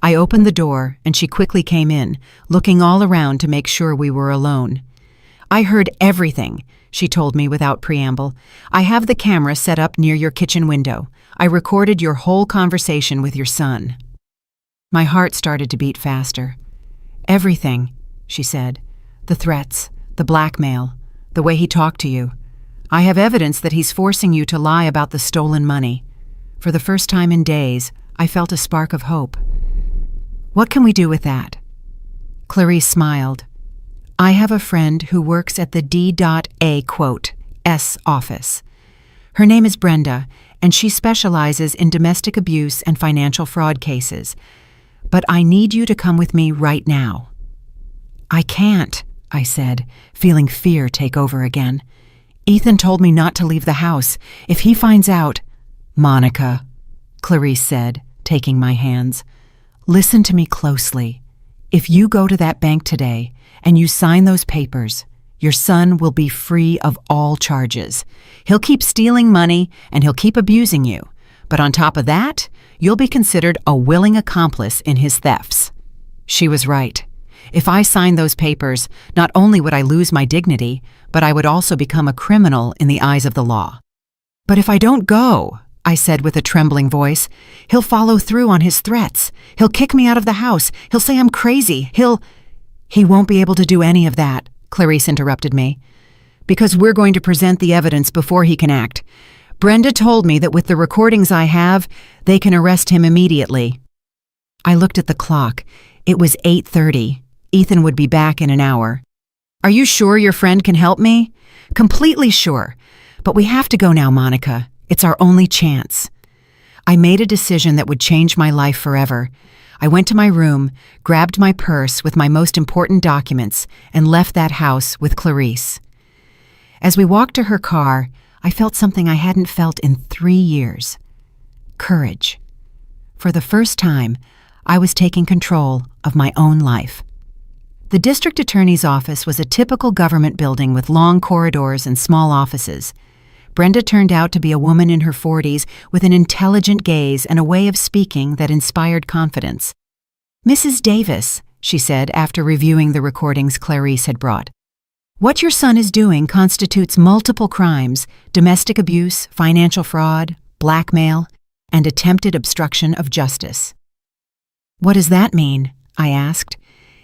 I opened the door, and she quickly came in, looking all around to make sure we were alone. "I heard everything," she told me without preamble. "I have the camera set up near your kitchen window. I recorded your whole conversation with your son." My heart started to beat faster. "Everything," she said. "The threats, the blackmail, the way he talked to you. I have evidence that he's forcing you to lie about the stolen money." For the first time in days, I felt a spark of hope. "What can we do with that?" Clarice smiled. "I have a friend who works at the D.A.S office. Her name is Brenda, and she specializes in domestic abuse and financial fraud cases. But I need you to come with me right now." "I can't," I said, feeling fear take over again. "Ethan told me not to leave the house. If he finds out—" "Monica," Clarice said, taking my hands, "listen to me closely. If you go to that bank today and you sign those papers, your son will be free of all charges. He'll keep stealing money and he'll keep abusing you. But on top of that, you'll be considered a willing accomplice in his thefts." She was right. If I signed those papers, not only would I lose my dignity, but I would also become a criminal in the eyes of the law. "But if I don't go," I said with a trembling voice, "he'll follow through on his threats. He'll kick me out of the house. He'll say I'm crazy. He won't be able to do any of that," Clarice interrupted me, "because we're going to present the evidence before he can act. Brenda told me that with the recordings I have, they can arrest him immediately." I looked at the clock. It was 8:30. Ethan would be back in an hour. "Are you sure your friend can help me?" "Completely sure. But we have to go now, Monica. It's our only chance." I made a decision that would change my life forever. I went to my room, grabbed my purse with my most important documents, and left that house with Clarice. As we walked to her car, I felt something I hadn't felt in 3 years. Courage. For the first time, I was taking control of my own life. The district attorney's office was a typical government building with long corridors and small offices. Brenda turned out to be a woman in her 40s with an intelligent gaze and a way of speaking that inspired confidence. "Mrs. Davis," she said after reviewing the recordings Clarice had brought, "what your son is doing constitutes multiple crimes: domestic abuse, financial fraud, blackmail, and attempted obstruction of justice." "What does that mean?" I asked.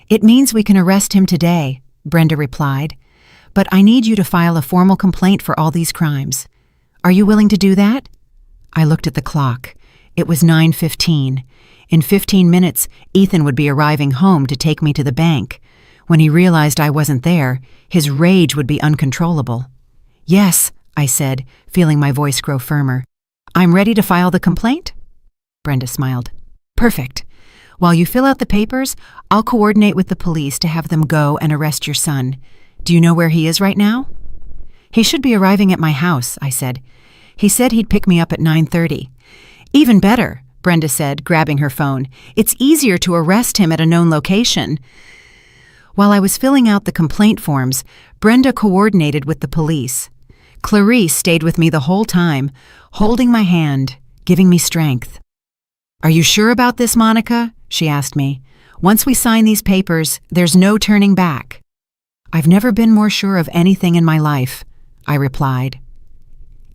"It means we can arrest him today," Brenda replied. "But I need you to file a formal complaint for all these crimes. Are you willing to do that?" I looked at the clock. It was 9:15. In 15 minutes, Ethan would be arriving home to take me to the bank. When he realized I wasn't there, his rage would be uncontrollable. "Yes," I said, feeling my voice grow firmer. "I'm ready to file the complaint?" Brenda smiled. "Perfect. While you fill out the papers, I'll coordinate with the police to have them go and arrest your son. Do you know where he is right now?" "He should be arriving at my house," I said. "He said he'd pick me up at 9:30. "Even better," Brenda said, grabbing her phone. "It's easier to arrest him at a known location." While I was filling out the complaint forms, Brenda coordinated with the police. Clarice stayed with me the whole time, holding my hand, giving me strength. "Are you sure about this, Monica?" she asked me. "Once we sign these papers, there's no turning back." "I've never been more sure of anything in my life," I replied.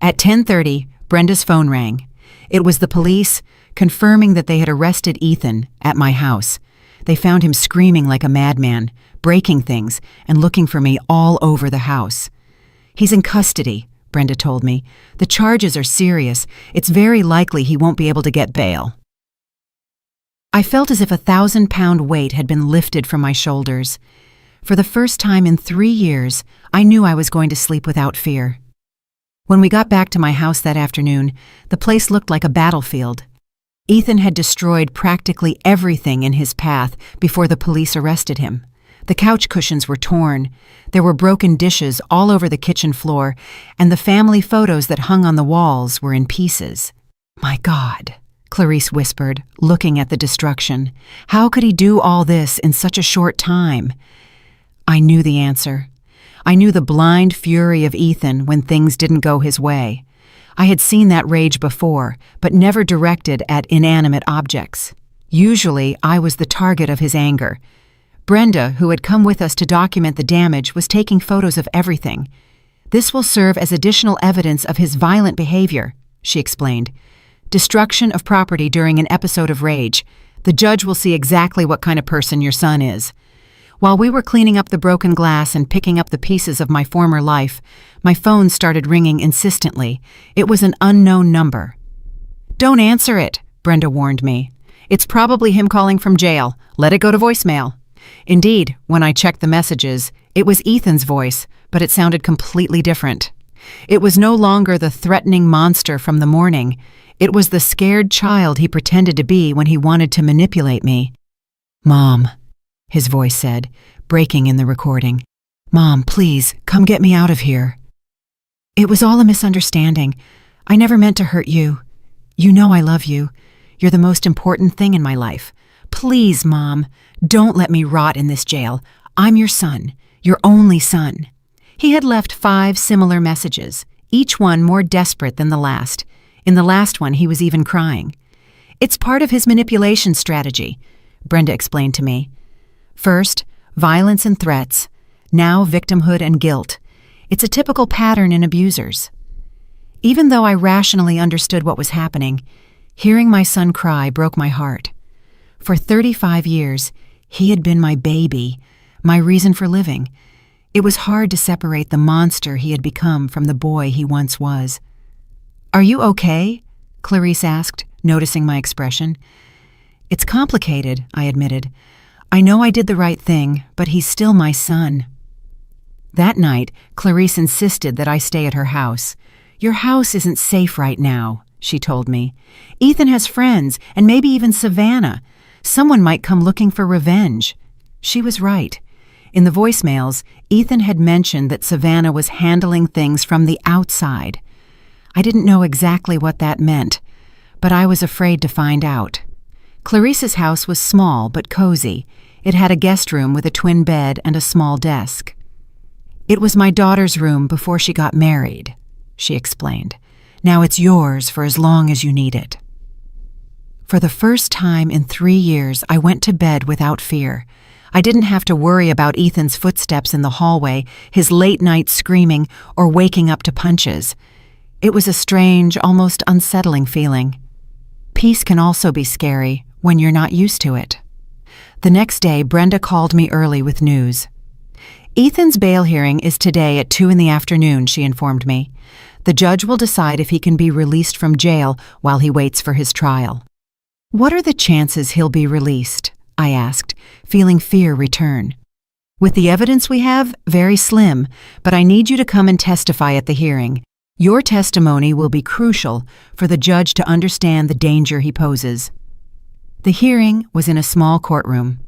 At 10:30, Brenda's phone rang. It was the police, confirming that they had arrested Ethan at my house. They found him screaming like a madman, breaking things, and looking for me all over the house. "He's in custody," Brenda told me. "The charges are serious. It's very likely he won't be able to get bail." I felt as if a 1,000-pound weight had been lifted from my shoulders. For the first time in 3 years, I knew I was going to sleep without fear. When we got back to my house that afternoon, the place looked like a battlefield. Ethan had destroyed practically everything in his path before the police arrested him. The couch cushions were torn, there were broken dishes all over the kitchen floor, and the family photos that hung on the walls were in pieces. "My God," Clarice whispered, looking at the destruction. "How could he do all this in such a short time?" I knew the answer. I knew the blind fury of Ethan when things didn't go his way. I had seen that rage before, but never directed at inanimate objects. Usually, I was the target of his anger. Brenda, who had come with us to document the damage, was taking photos of everything. "This will serve as additional evidence of his violent behavior," she explained. "Destruction of property during an episode of rage. The judge will see exactly what kind of person your son is." While we were cleaning up the broken glass and picking up the pieces of my former life, my phone started ringing insistently. It was an unknown number. "Don't answer it," Brenda warned me. "It's probably him calling from jail. Let it go to voicemail." Indeed, when I checked the messages, it was Ethan's voice, but it sounded completely different. It was no longer the threatening monster from the morning. It was the scared child he pretended to be when he wanted to manipulate me. "Mom," his voice said, breaking in the recording. "Mom, please, come get me out of here." "It was all a misunderstanding. I never meant to hurt you. You know I love you. You're the most important thing in my life. Please, Mom, don't let me rot in this jail. I'm your son, your only son." He had left 5 similar messages, each one more desperate than the last. In the last one, he was even crying. "It's part of his manipulation strategy," Brenda explained to me. "First, violence and threats. Now, victimhood and guilt. It's a typical pattern in abusers." Even though I rationally understood what was happening, hearing my son cry broke my heart. For 35 years, he had been my baby, my reason for living. It was hard to separate the monster he had become from the boy he once was. "Are you okay?" Clarice asked, noticing my expression. "It's complicated," I admitted. "I know I did the right thing, but he's still my son." That night, Clarice insisted that I stay at her house. "Your house isn't safe right now," she told me. "Ethan has friends, and maybe even Savannah. Someone might come looking for revenge." She was right. In the voicemails, Ethan had mentioned that Savannah was handling things from the outside. I didn't know exactly what that meant, but I was afraid to find out. Clarice's house was small but cozy. It had a guest room with a twin bed and a small desk. "It was my daughter's room before she got married," she explained. "Now it's yours for as long as you need it." For the first time in 3 years, I went to bed without fear. I didn't have to worry about Ethan's footsteps in the hallway, his late-night screaming, or waking up to punches. It was a strange, almost unsettling feeling. Peace can also be scary when you're not used to it. The next day, Brenda called me early with news. "Ethan's bail hearing is today at 2 in the afternoon," she informed me. "The judge will decide if he can be released from jail while he waits for his trial." "What are the chances he'll be released?" I asked, feeling fear return. "With the evidence we have, very slim, but I need you to come and testify at the hearing. Your testimony will be crucial for the judge to understand the danger he poses." The hearing was in a small courtroom.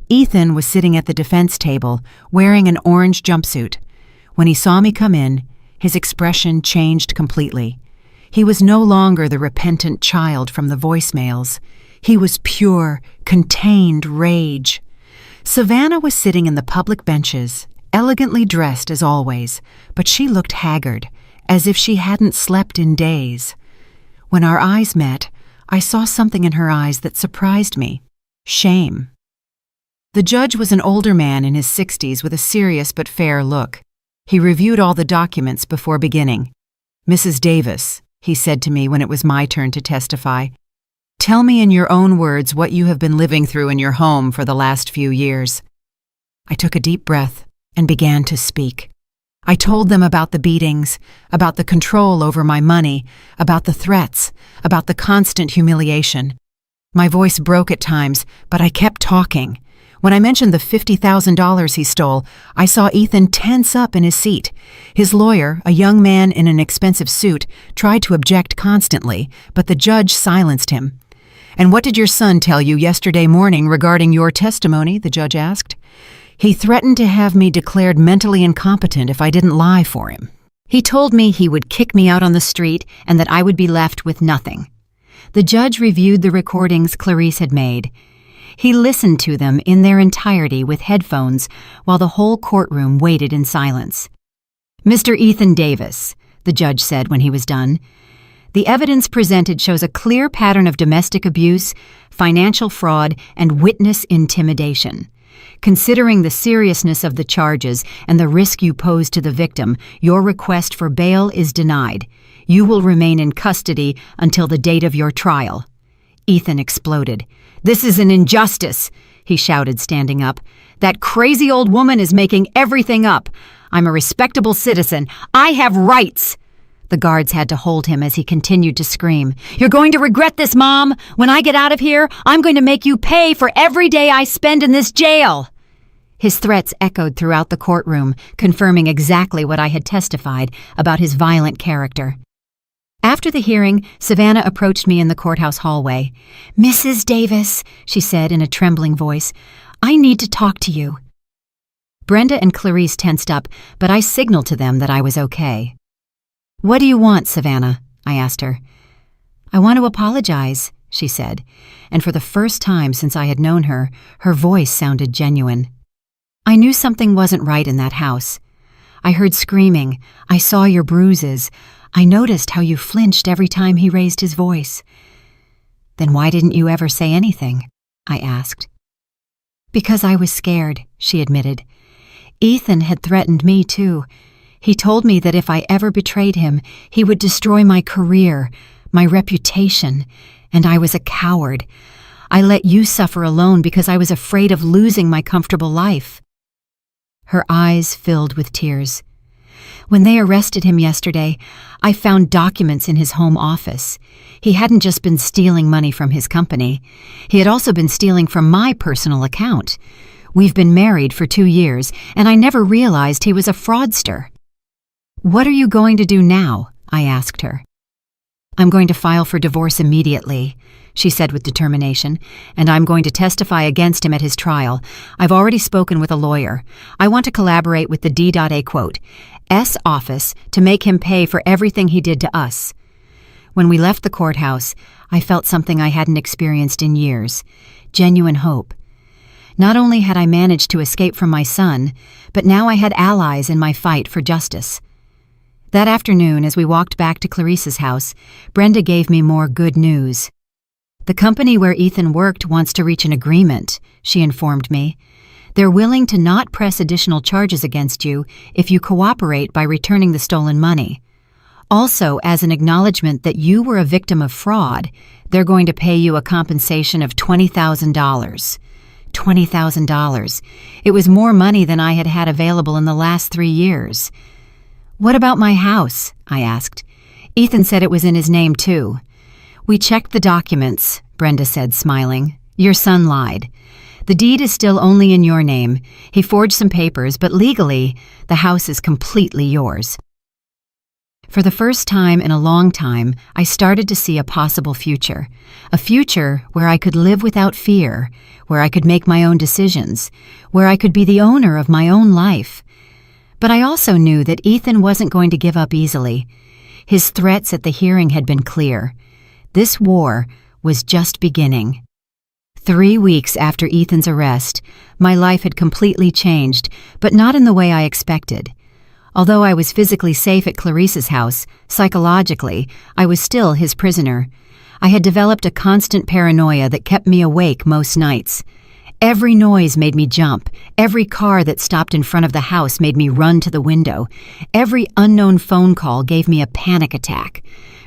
Ethan was sitting at the defense table, wearing an orange jumpsuit. When he saw me come in, his expression changed completely. He was no longer the repentant child from the voicemails. He was pure, contained rage. Savannah was sitting in the public benches, elegantly dressed as always, but she looked haggard, as if she hadn't slept in days. When our eyes met, I saw something in her eyes that surprised me: shame. The judge was an older man in his 60s with a serious but fair look. He reviewed all the documents before beginning. "Mrs. Davis," he said to me when it was my turn to testify, "tell me in your own words what you have been living through in your home for the last few years." I took a deep breath and began to speak. I told them about the beatings, about the control over my money, about the threats, about the constant humiliation. My voice broke at times, but I kept talking. When I mentioned the $50,000 he stole, I saw Ethan tense up in his seat. His lawyer, a young man in an expensive suit, tried to object constantly, but the judge silenced him. "And what did your son tell you yesterday morning regarding your testimony?" the judge asked. "He threatened to have me declared mentally incompetent if I didn't lie for him." He told me he would kick me out on the street and that I would be left with nothing. The judge reviewed the recordings Clarice had made. He listened to them in their entirety with headphones while the whole courtroom waited in silence. "Mr. Ethan Davis," the judge said when he was done, "the evidence presented shows a clear pattern of domestic abuse, financial fraud, and witness intimidation. Considering the seriousness of the charges and the risk you pose to the victim, your request for bail is denied. You will remain in custody until the date of your trial." Ethan exploded. "This is an injustice," he shouted, standing up. "That crazy old woman is making everything up. I'm a respectable citizen. I have rights." The guards had to hold him as he continued to scream. "You're going to regret this, Mom. When I get out of here, I'm going to make you pay for every day I spend in this jail." His threats echoed throughout the courtroom, confirming exactly what I had testified about his violent character. After the hearing, Savannah approached me in the courthouse hallway. "Mrs. Davis," she said in a trembling voice, "I need to talk to you." Brenda and Clarice tensed up, but I signaled to them that I was okay. "What do you want, Savannah?" I asked her. "I want to apologize," she said, and for the first time since I had known her, her voice sounded genuine. "I knew something wasn't right in that house. I heard screaming. I saw your bruises. I noticed how you flinched every time he raised his voice." "Then why didn't you ever say anything?" I asked. "Because I was scared," she admitted. "Ethan had threatened me too. He told me that if I ever betrayed him, he would destroy my career, my reputation, and I was a coward. I let you suffer alone because I was afraid of losing my comfortable life." Her eyes filled with tears. "When they arrested him yesterday, I found documents in his home office. He hadn't just been stealing money from his company. He had also been stealing from my personal account. We've been married for 2 years, and I never realized he was a fraudster." "What are you going to do now?" I asked her. "I'm going to file for divorce immediately," she said with determination, "and I'm going to testify against him at his trial. I've already spoken with a lawyer. I want to collaborate with the D.A. office to make him pay for everything he did to us." When we left the courthouse, I felt something I hadn't experienced in years: genuine hope. Not only had I managed to escape from my son, but now I had allies in my fight for justice. That afternoon, as we walked back to Clarice's house, Brenda gave me more good news. "The company where Ethan worked wants to reach an agreement," she informed me. "They're willing to not press additional charges against you if you cooperate by returning the stolen money. Also, as an acknowledgement that you were a victim of fraud, they're going to pay you a compensation of $20,000. $20,000. It was more money than I had had available in the last 3 years. "What about my house?" I asked. "Ethan said it was in his name too." "We checked the documents," Brenda said, smiling. "Your son lied. The deed is still only in your name. He forged some papers, but legally, the house is completely yours." For the first time in a long time, I started to see a possible future. A future where I could live without fear, where I could make my own decisions, where I could be the owner of my own life. But I also knew that Ethan wasn't going to give up easily. His threats at the hearing had been clear. This war was just beginning. 3 weeks after Ethan's arrest, my life had completely changed, but not in the way I expected. Although I was physically safe at Clarice's house, psychologically, I was still his prisoner. I had developed a constant paranoia that kept me awake most nights. Every noise made me jump. Every car that stopped in front of the house made me run to the window. Every unknown phone call gave me a panic attack.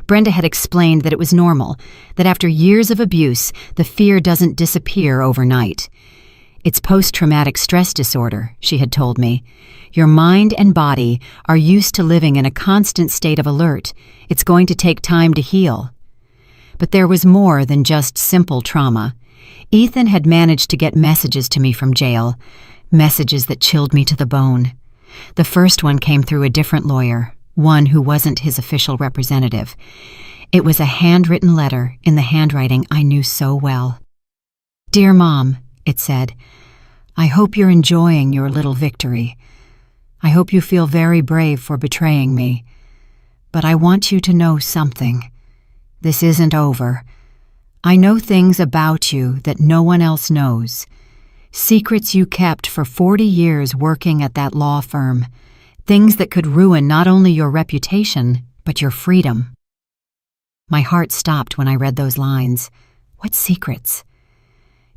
Brenda had explained that it was normal, that after years of abuse, the fear doesn't disappear overnight. "It's post-traumatic stress disorder," she had told me. "Your mind and body are used to living in a constant state of alert. It's going to take time to heal." But there was more than just simple trauma. Ethan had managed to get messages to me from jail, messages that chilled me to the bone. The first one came through a different lawyer, one who wasn't his official representative. It was a handwritten letter in the handwriting I knew so well. "Dear Mom," it said, "I hope you're enjoying your little victory. I hope you feel very brave for betraying me. But I want you to know something. This isn't over. I know things about you that no one else knows. Secrets you kept for 40 years working at that law firm. Things that could ruin not only your reputation, but your freedom." My heart stopped when I read those lines. What secrets?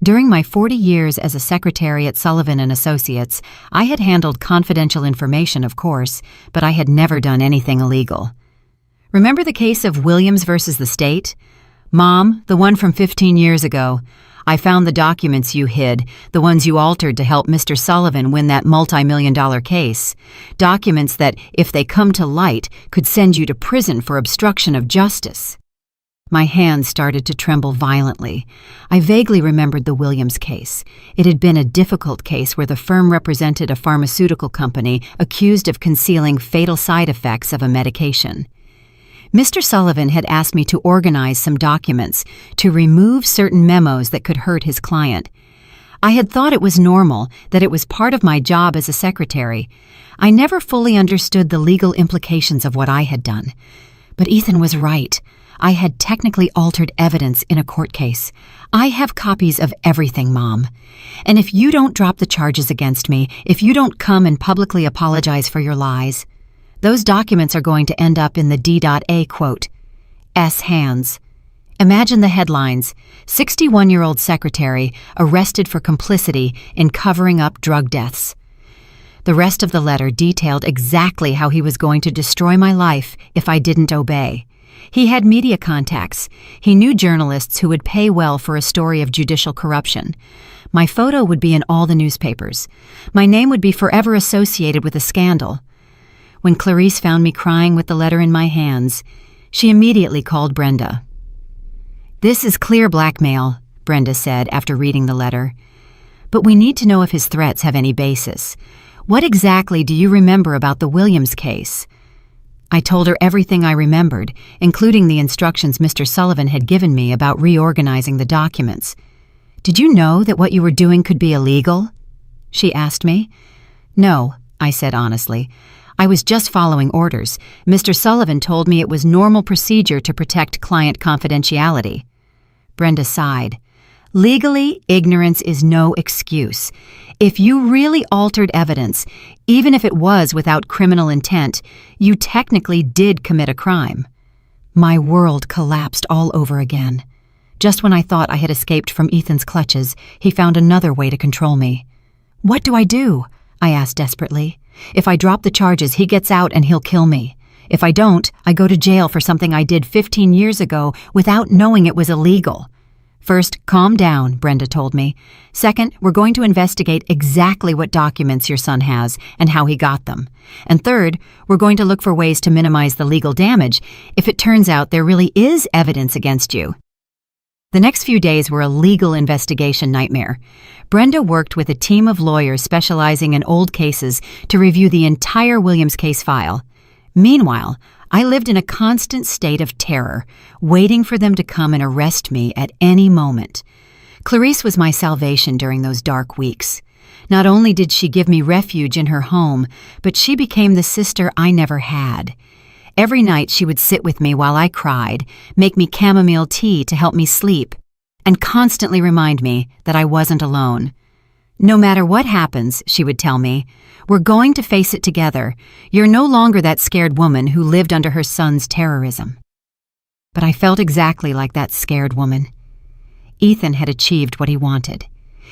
During my 40 years as a secretary at Sullivan & Associates, I had handled confidential information, of course, but I had never done anything illegal. Remember the case of Williams versus the state? Mom, the one from 15 years ago. I found the documents you hid, the ones you altered to help Mr. Sullivan win that multi-million-dollar case. Documents that, if they come to light, could send you to prison for obstruction of justice. My hands started to tremble violently. I vaguely remembered the Williams case. It had been a difficult case where the firm represented a pharmaceutical company accused of concealing fatal side effects of a medication. Mr. Sullivan had asked me to organize some documents to remove certain memos that could hurt his client. I had thought it was normal, that it was part of my job as a secretary. I never fully understood the legal implications of what I had done. But Ethan was right. I had technically altered evidence in a court case. I have copies of everything, Mom. And if you don't drop the charges against me, if you don't come and publicly apologize for your lies, those documents are going to end up in the D.A. quote, S. hands. Imagine the headlines: 61-year-old secretary arrested for complicity in covering up drug deaths. The rest of the letter detailed exactly how he was going to destroy my life if I didn't obey. He had media contacts. He knew journalists who would pay well for a story of judicial corruption. My photo would be in all the newspapers. My name would be forever associated with the scandal. When Clarice found me crying with the letter in my hands, she immediately called Brenda. "This is clear blackmail," Brenda said after reading the letter. "But we need to know if his threats have any basis. What exactly do you remember about the Williams case?" I told her everything I remembered, including the instructions Mr. Sullivan had given me about reorganizing the documents. "Did you know that what you were doing could be illegal?" she asked me. "No," I said honestly. "I was just following orders. Mr. Sullivan told me it was normal procedure to protect client confidentiality." Brenda sighed. "Legally, ignorance is no excuse. If you really altered evidence, even if it was without criminal intent, you technically did commit a crime." My world collapsed all over again. Just when I thought I had escaped from Ethan's clutches, he found another way to control me. "What do I do?" I asked desperately. "If I drop the charges, he gets out and he'll kill me. If I don't, I go to jail for something I did 15 years ago without knowing it was illegal." "First, calm down," Brenda told me. "Second, we're going to investigate exactly what documents your son has and how he got them. And third, we're going to look for ways to minimize the legal damage if it turns out there really is evidence against you." The next few days were a legal investigation nightmare. Brenda worked with a team of lawyers specializing in old cases to review the entire Williams case file. Meanwhile, I lived in a constant state of terror, waiting for them to come and arrest me at any moment. Clarice was my salvation during those dark weeks. Not only did she give me refuge in her home, but she became the sister I never had. Every night she would sit with me while I cried, make me chamomile tea to help me sleep, and constantly remind me that I wasn't alone. "No matter what happens," she would tell me, "we're going to face it together. You're no longer that scared woman who lived under her son's terrorism." But I felt exactly like that scared woman. Ethan had achieved what he wanted.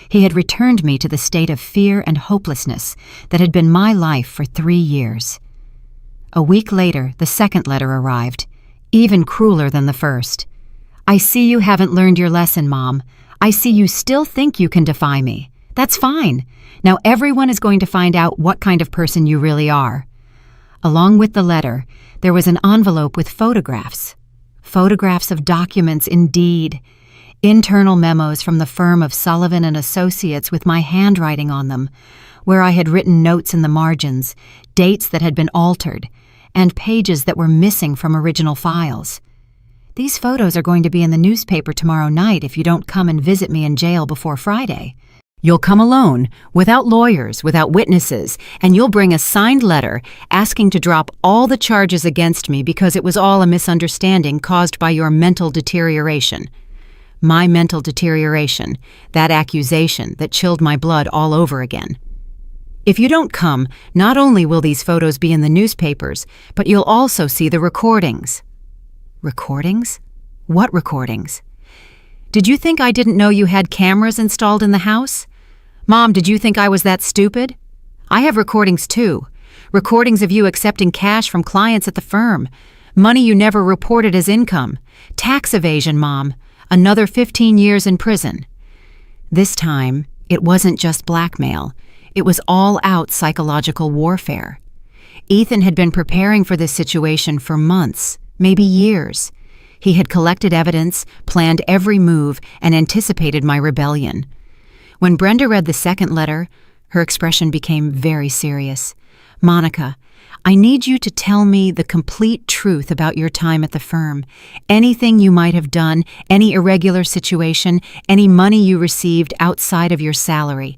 He had returned me to the state of fear and hopelessness that had been my life for 3 years. A week later, the second letter arrived, even crueler than the first. "I see you haven't learned your lesson, Mom. I see you still think you can defy me. That's fine. Now everyone is going to find out what kind of person you really are." Along with the letter, there was an envelope with photographs. Photographs of documents, indeed. Internal memos from the firm of Sullivan & Associates with my handwriting on them, where I had written notes in the margins, dates that had been altered, and pages that were missing from original files. These photos are going to be in the newspaper tomorrow night if you don't come and visit me in jail before Friday. You'll come alone, without lawyers, without witnesses, and you'll bring a signed letter asking to drop all the charges against me because it was all a misunderstanding caused by your mental deterioration. My mental deterioration, that accusation that chilled my blood all over again. If you don't come, not only will these photos be in the newspapers, but you'll also see the recordings. Recordings? What recordings? Did you think I didn't know you had cameras installed in the house? Mom, did you think I was that stupid? I have recordings too. Recordings of you accepting cash from clients at the firm. Money you never reported as income. Tax evasion, Mom. Another 15 years in prison. This time, it wasn't just blackmail. It was all-out psychological warfare. Ethan had been preparing for this situation for months, maybe years. He had collected evidence, planned every move, and anticipated my rebellion. When Brenda read the second letter, her expression became very serious. "Monica, I need you to tell me the complete truth about your time at the firm. Anything you might have done, any irregular situation, any money you received outside of your salary."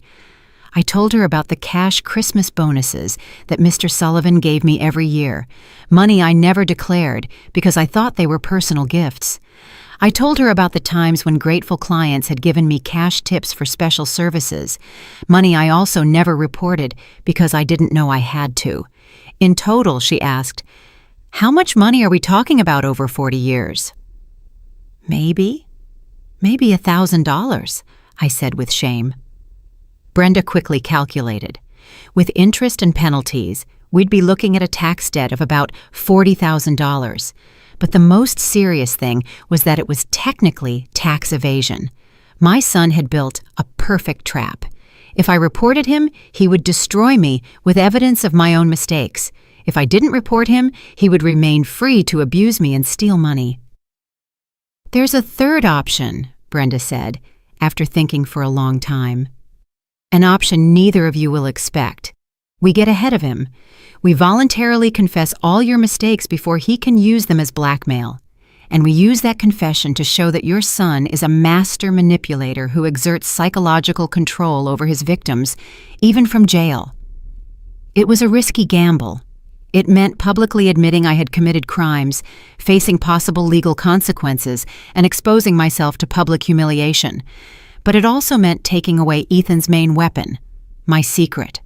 I told her about the cash Christmas bonuses that Mr. Sullivan gave me every year, money I never declared because I thought they were personal gifts. I told her about the times when grateful clients had given me cash tips for special services, money I also never reported because I didn't know I had to. In total, she asked, "How much money are we talking about over 40 years?" Maybe $1,000, I said with shame. Brenda quickly calculated. With interest and penalties, we'd be looking at a tax debt of about $40,000. But the most serious thing was that it was technically tax evasion. My son had built a perfect trap. If I reported him, he would destroy me with evidence of my own mistakes. If I didn't report him, he would remain free to abuse me and steal money. "There's a third option," Brenda said, after thinking for a long time. "An option neither of you will expect. We get ahead of him. We voluntarily confess all your mistakes before he can use them as blackmail. And we use that confession to show that your son is a master manipulator who exerts psychological control over his victims, even from jail." It was a risky gamble. It meant publicly admitting I had committed crimes, facing possible legal consequences, and exposing myself to public humiliation. But it also meant taking away Ethan's main weapon, my secret.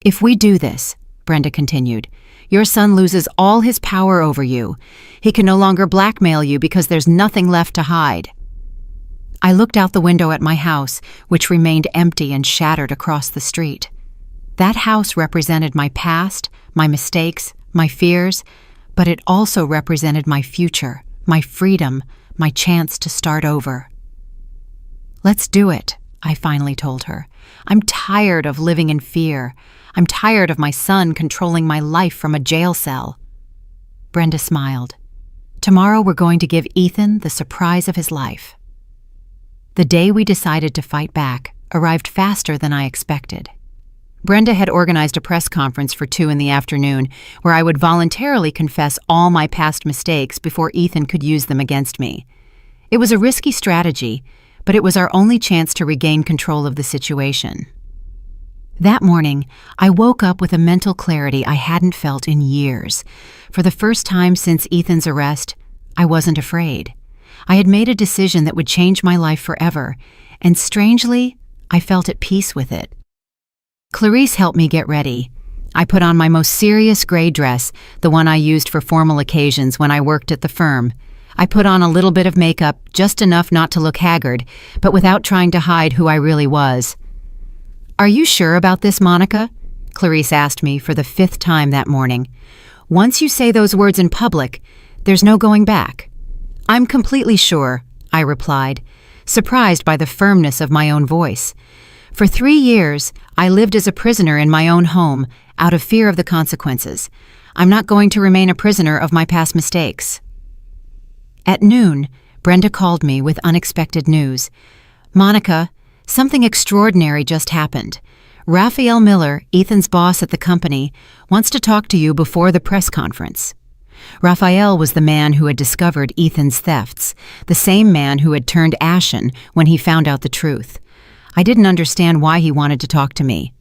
"If we do this," Brenda continued, "your son loses all his power over you. He can no longer blackmail you because there's nothing left to hide." I looked out the window at my house, which remained empty and shattered across the street. That house represented my past, my mistakes, my fears, but it also represented my future, my freedom, my chance to start over. "Let's do it," I finally told her. "I'm tired of living in fear. I'm tired of my son controlling my life from a jail cell." Brenda smiled. "Tomorrow we're going to give Ethan the surprise of his life." The day we decided to fight back arrived faster than I expected. Brenda had organized a press conference for 2 p.m, where I would voluntarily confess all my past mistakes before Ethan could use them against me. It was a risky strategy, but it was our only chance to regain control of the situation. That morning, I woke up with a mental clarity I hadn't felt in years. For the first time since Ethan's arrest, I wasn't afraid. I had made a decision that would change my life forever, and strangely, I felt at peace with it. Clarice helped me get ready. I put on my most serious gray dress, the one I used for formal occasions when I worked at the firm. I put on a little bit of makeup, just enough not to look haggard, but without trying to hide who I really was. "Are you sure about this, Monica?" Clarice asked me for the 5th time that morning. "Once you say those words in public, there's no going back." "I'm completely sure," I replied, surprised by the firmness of my own voice. For 3 years, I lived as a prisoner in my own home, out of fear of the consequences. I'm not going to remain a prisoner of my past mistakes. At noon, Brenda called me with unexpected news. "Monica, something extraordinary just happened. Raphael Miller, Ethan's boss at the company, wants to talk to you before the press conference." Raphael was the man who had discovered Ethan's thefts, the same man who had turned ashen when he found out the truth. I didn't understand why he wanted to talk to me.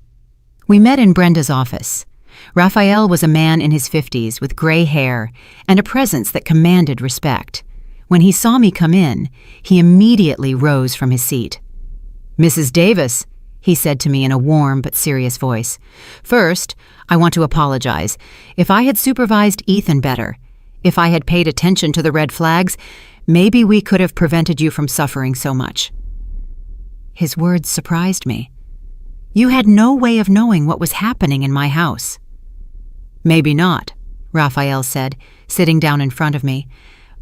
We met in Brenda's office. Raphael was a man in his 50s with gray hair and a presence that commanded respect. When he saw me come in, he immediately rose from his seat. "Mrs. Davis," he said to me in a warm but serious voice. "First, I want to apologize. If I had supervised Ethan better, if I had paid attention to the red flags, maybe we could have prevented you from suffering so much." His words surprised me. "You had no way of knowing what was happening in my house." "Maybe not," Raphael said, sitting down in front of me.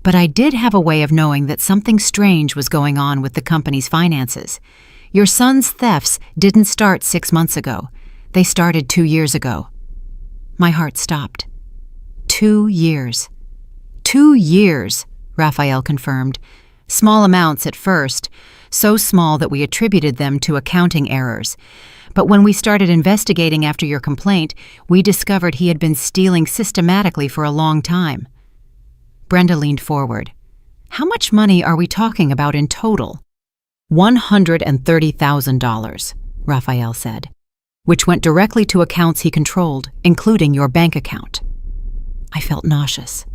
"But I did have a way of knowing that something strange was going on with the company's finances. Your son's thefts didn't start 6 months ago. They started 2 years ago." My heart stopped. 2 years. 2 years, Raphael confirmed. Small amounts at first, so small that we attributed them to accounting errors. But when we started investigating after your complaint, we discovered he had been stealing systematically for a long time. Brenda leaned forward. "How much money are we talking about in total?" $130,000, Raphael said, "which went directly to accounts he controlled, including your bank account." I felt nauseous.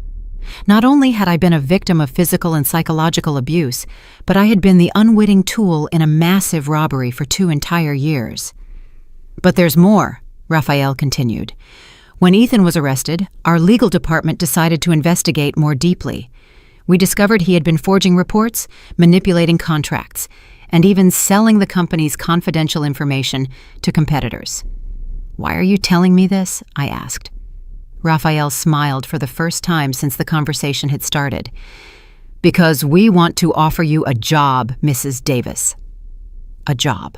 Not only had I been a victim of physical and psychological abuse, but I had been the unwitting tool in a massive robbery for 2 entire years. "But there's more," Raphael continued. "When Ethan was arrested, our legal department decided to investigate more deeply. We discovered he had been forging reports, manipulating contracts, and even selling the company's confidential information to competitors." "Why are you telling me this?" I asked. Raphael smiled for the first time since the conversation had started. "Because we want to offer you a job, Mrs. Davis." A job.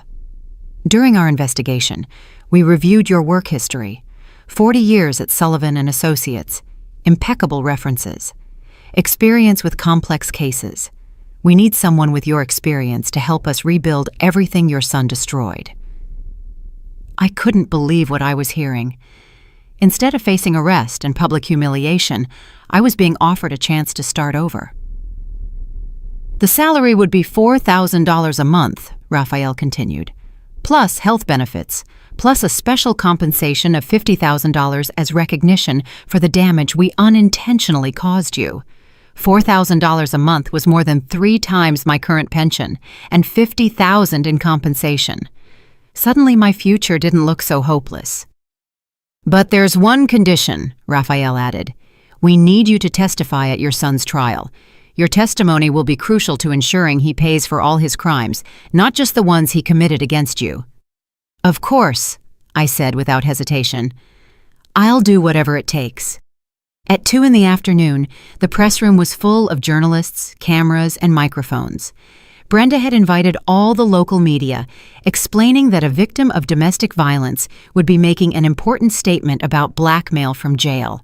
During our investigation, we reviewed your work history. 40 years at Sullivan and Associates. Impeccable references. Experience with complex cases. We need someone with your experience to help us rebuild everything your son destroyed. I couldn't believe what I was hearing. Instead of facing arrest and public humiliation, I was being offered a chance to start over. "The salary would be $4,000 a month," Raphael continued, "plus health benefits, plus a special compensation of $50,000 as recognition for the damage we unintentionally caused you. $4,000 a month was more than 3 times my current pension, and $50,000 in compensation. Suddenly my future didn't look so hopeless. "But there's one condition," Raphael added. "We need you to testify at your son's trial. Your testimony will be crucial to ensuring he pays for all his crimes, not just the ones he committed against you." "Of course," I said without hesitation. "I'll do whatever it takes." At 2 p.m, the press room was full of journalists, cameras, and microphones. Brenda had invited all the local media, explaining that a victim of domestic violence would be making an important statement about blackmail from jail.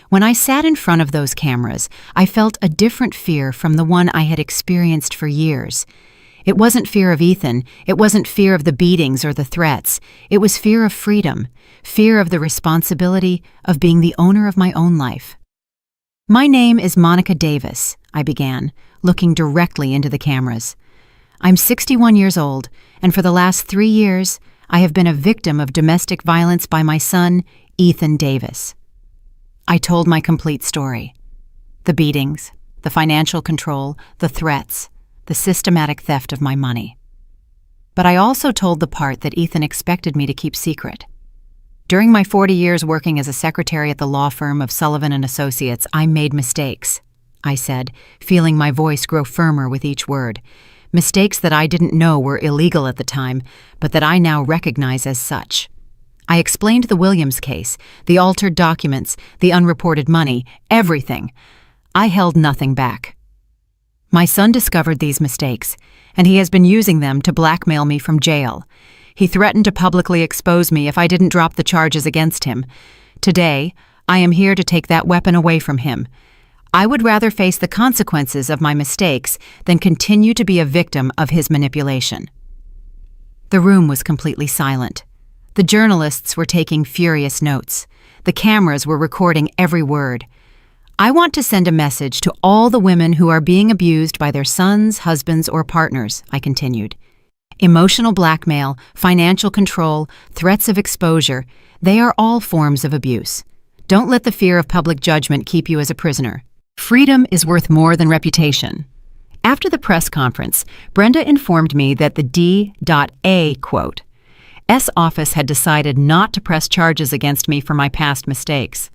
When I sat in front of those cameras, I felt a different fear from the one I had experienced for years. It wasn't fear of Ethan, it wasn't fear of the beatings or the threats. It was fear of freedom, fear of the responsibility of being the owner of my own life. "My name is Monica Davis," I began, looking directly into the cameras. "I'm 61 years old, and for the last 3 years, I have been a victim of domestic violence by my son, Ethan Davis." I told my complete story. The beatings, the financial control, the threats, the systematic theft of my money. But I also told the part that Ethan expected me to keep secret. "During my 40 years working as a secretary at the law firm of Sullivan and Associates, I made mistakes," I said, feeling my voice grow firmer with each word. Mistakes that I didn't know were illegal at the time, but that I now recognize as such. I explained the Williams case, the altered documents, the unreported money, everything. I held nothing back. "My son discovered these mistakes, and he has been using them to blackmail me from jail. He threatened to publicly expose me if I didn't drop the charges against him. Today, I am here to take that weapon away from him. I would rather face the consequences of my mistakes than continue to be a victim of his manipulation." The room was completely silent. The journalists were taking furious notes. The cameras were recording every word. I want to send a message to all the women who are being abused by their sons, husbands, or partners, I continued. Emotional blackmail, financial control, threats of exposure, they are all forms of abuse. Don't let the fear of public judgment keep you as a prisoner. Freedom is worth more than reputation. After the press conference, Brenda informed me that the D.A. quote, S office had decided not to press charges against me for my past mistakes.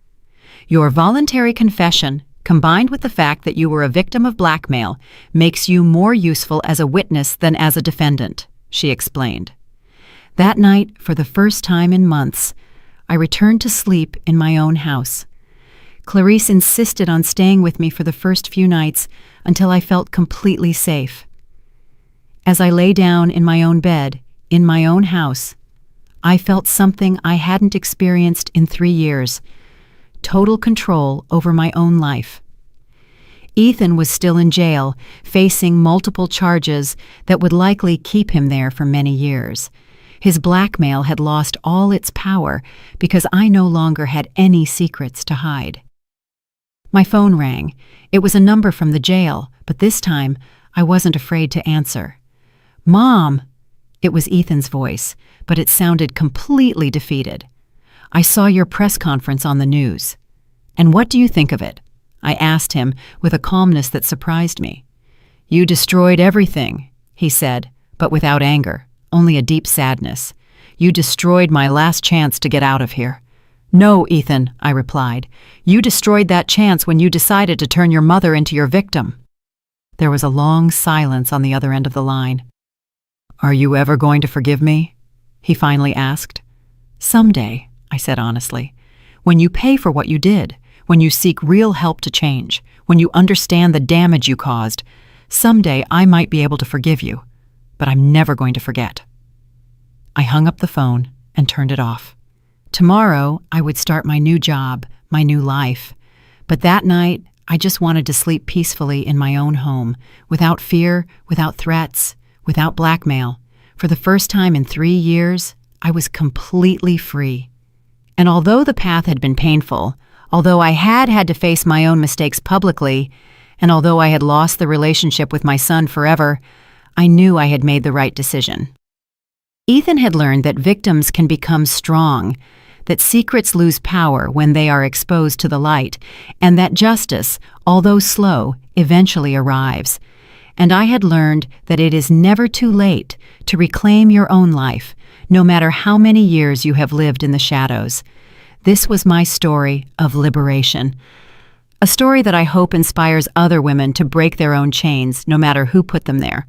Your voluntary confession, combined with the fact that you were a victim of blackmail, makes you more useful as a witness than as a defendant, she explained. That night, for the first time in months, I returned to sleep in my own house. Clarice insisted on staying with me for the first few nights until I felt completely safe. As I lay down in my own bed, in my own house, I felt something I hadn't experienced in 3 years: total control over my own life. Ethan was still in jail, facing multiple charges that would likely keep him there for many years. His blackmail had lost all its power because I no longer had any secrets to hide. My phone rang. It was a number from the jail, but this time I wasn't afraid to answer. "Mom!" It was Ethan's voice, but it sounded completely defeated. "I saw your press conference on the news. And what do you think of it?" I asked him with a calmness that surprised me. "You destroyed everything," he said, but without anger, only a deep sadness. "You destroyed my last chance to get out of here." "No, Ethan," I replied. "You destroyed that chance when you decided to turn your mother into your victim." There was a long silence on the other end of the line. "Are you ever going to forgive me?" he finally asked. "Someday," I said honestly. "When you pay for what you did, when you seek real help to change, when you understand the damage you caused, someday I might be able to forgive you, but I'm never going to forget." I hung up the phone and turned it off. Tomorrow, I would start my new job, my new life. But that night, I just wanted to sleep peacefully in my own home, without fear, without threats, without blackmail. For the first time in 3 years, I was completely free. And although the path had been painful, although I had to face my own mistakes publicly, and although I had lost the relationship with my son forever, I knew I had made the right decision. Ethan had learned that victims can become strong, that secrets lose power when they are exposed to the light, and that justice, although slow, eventually arrives. And I had learned that it is never too late to reclaim your own life, no matter how many years you have lived in the shadows. This was my story of liberation. A story that I hope inspires other women to break their own chains, no matter who put them there.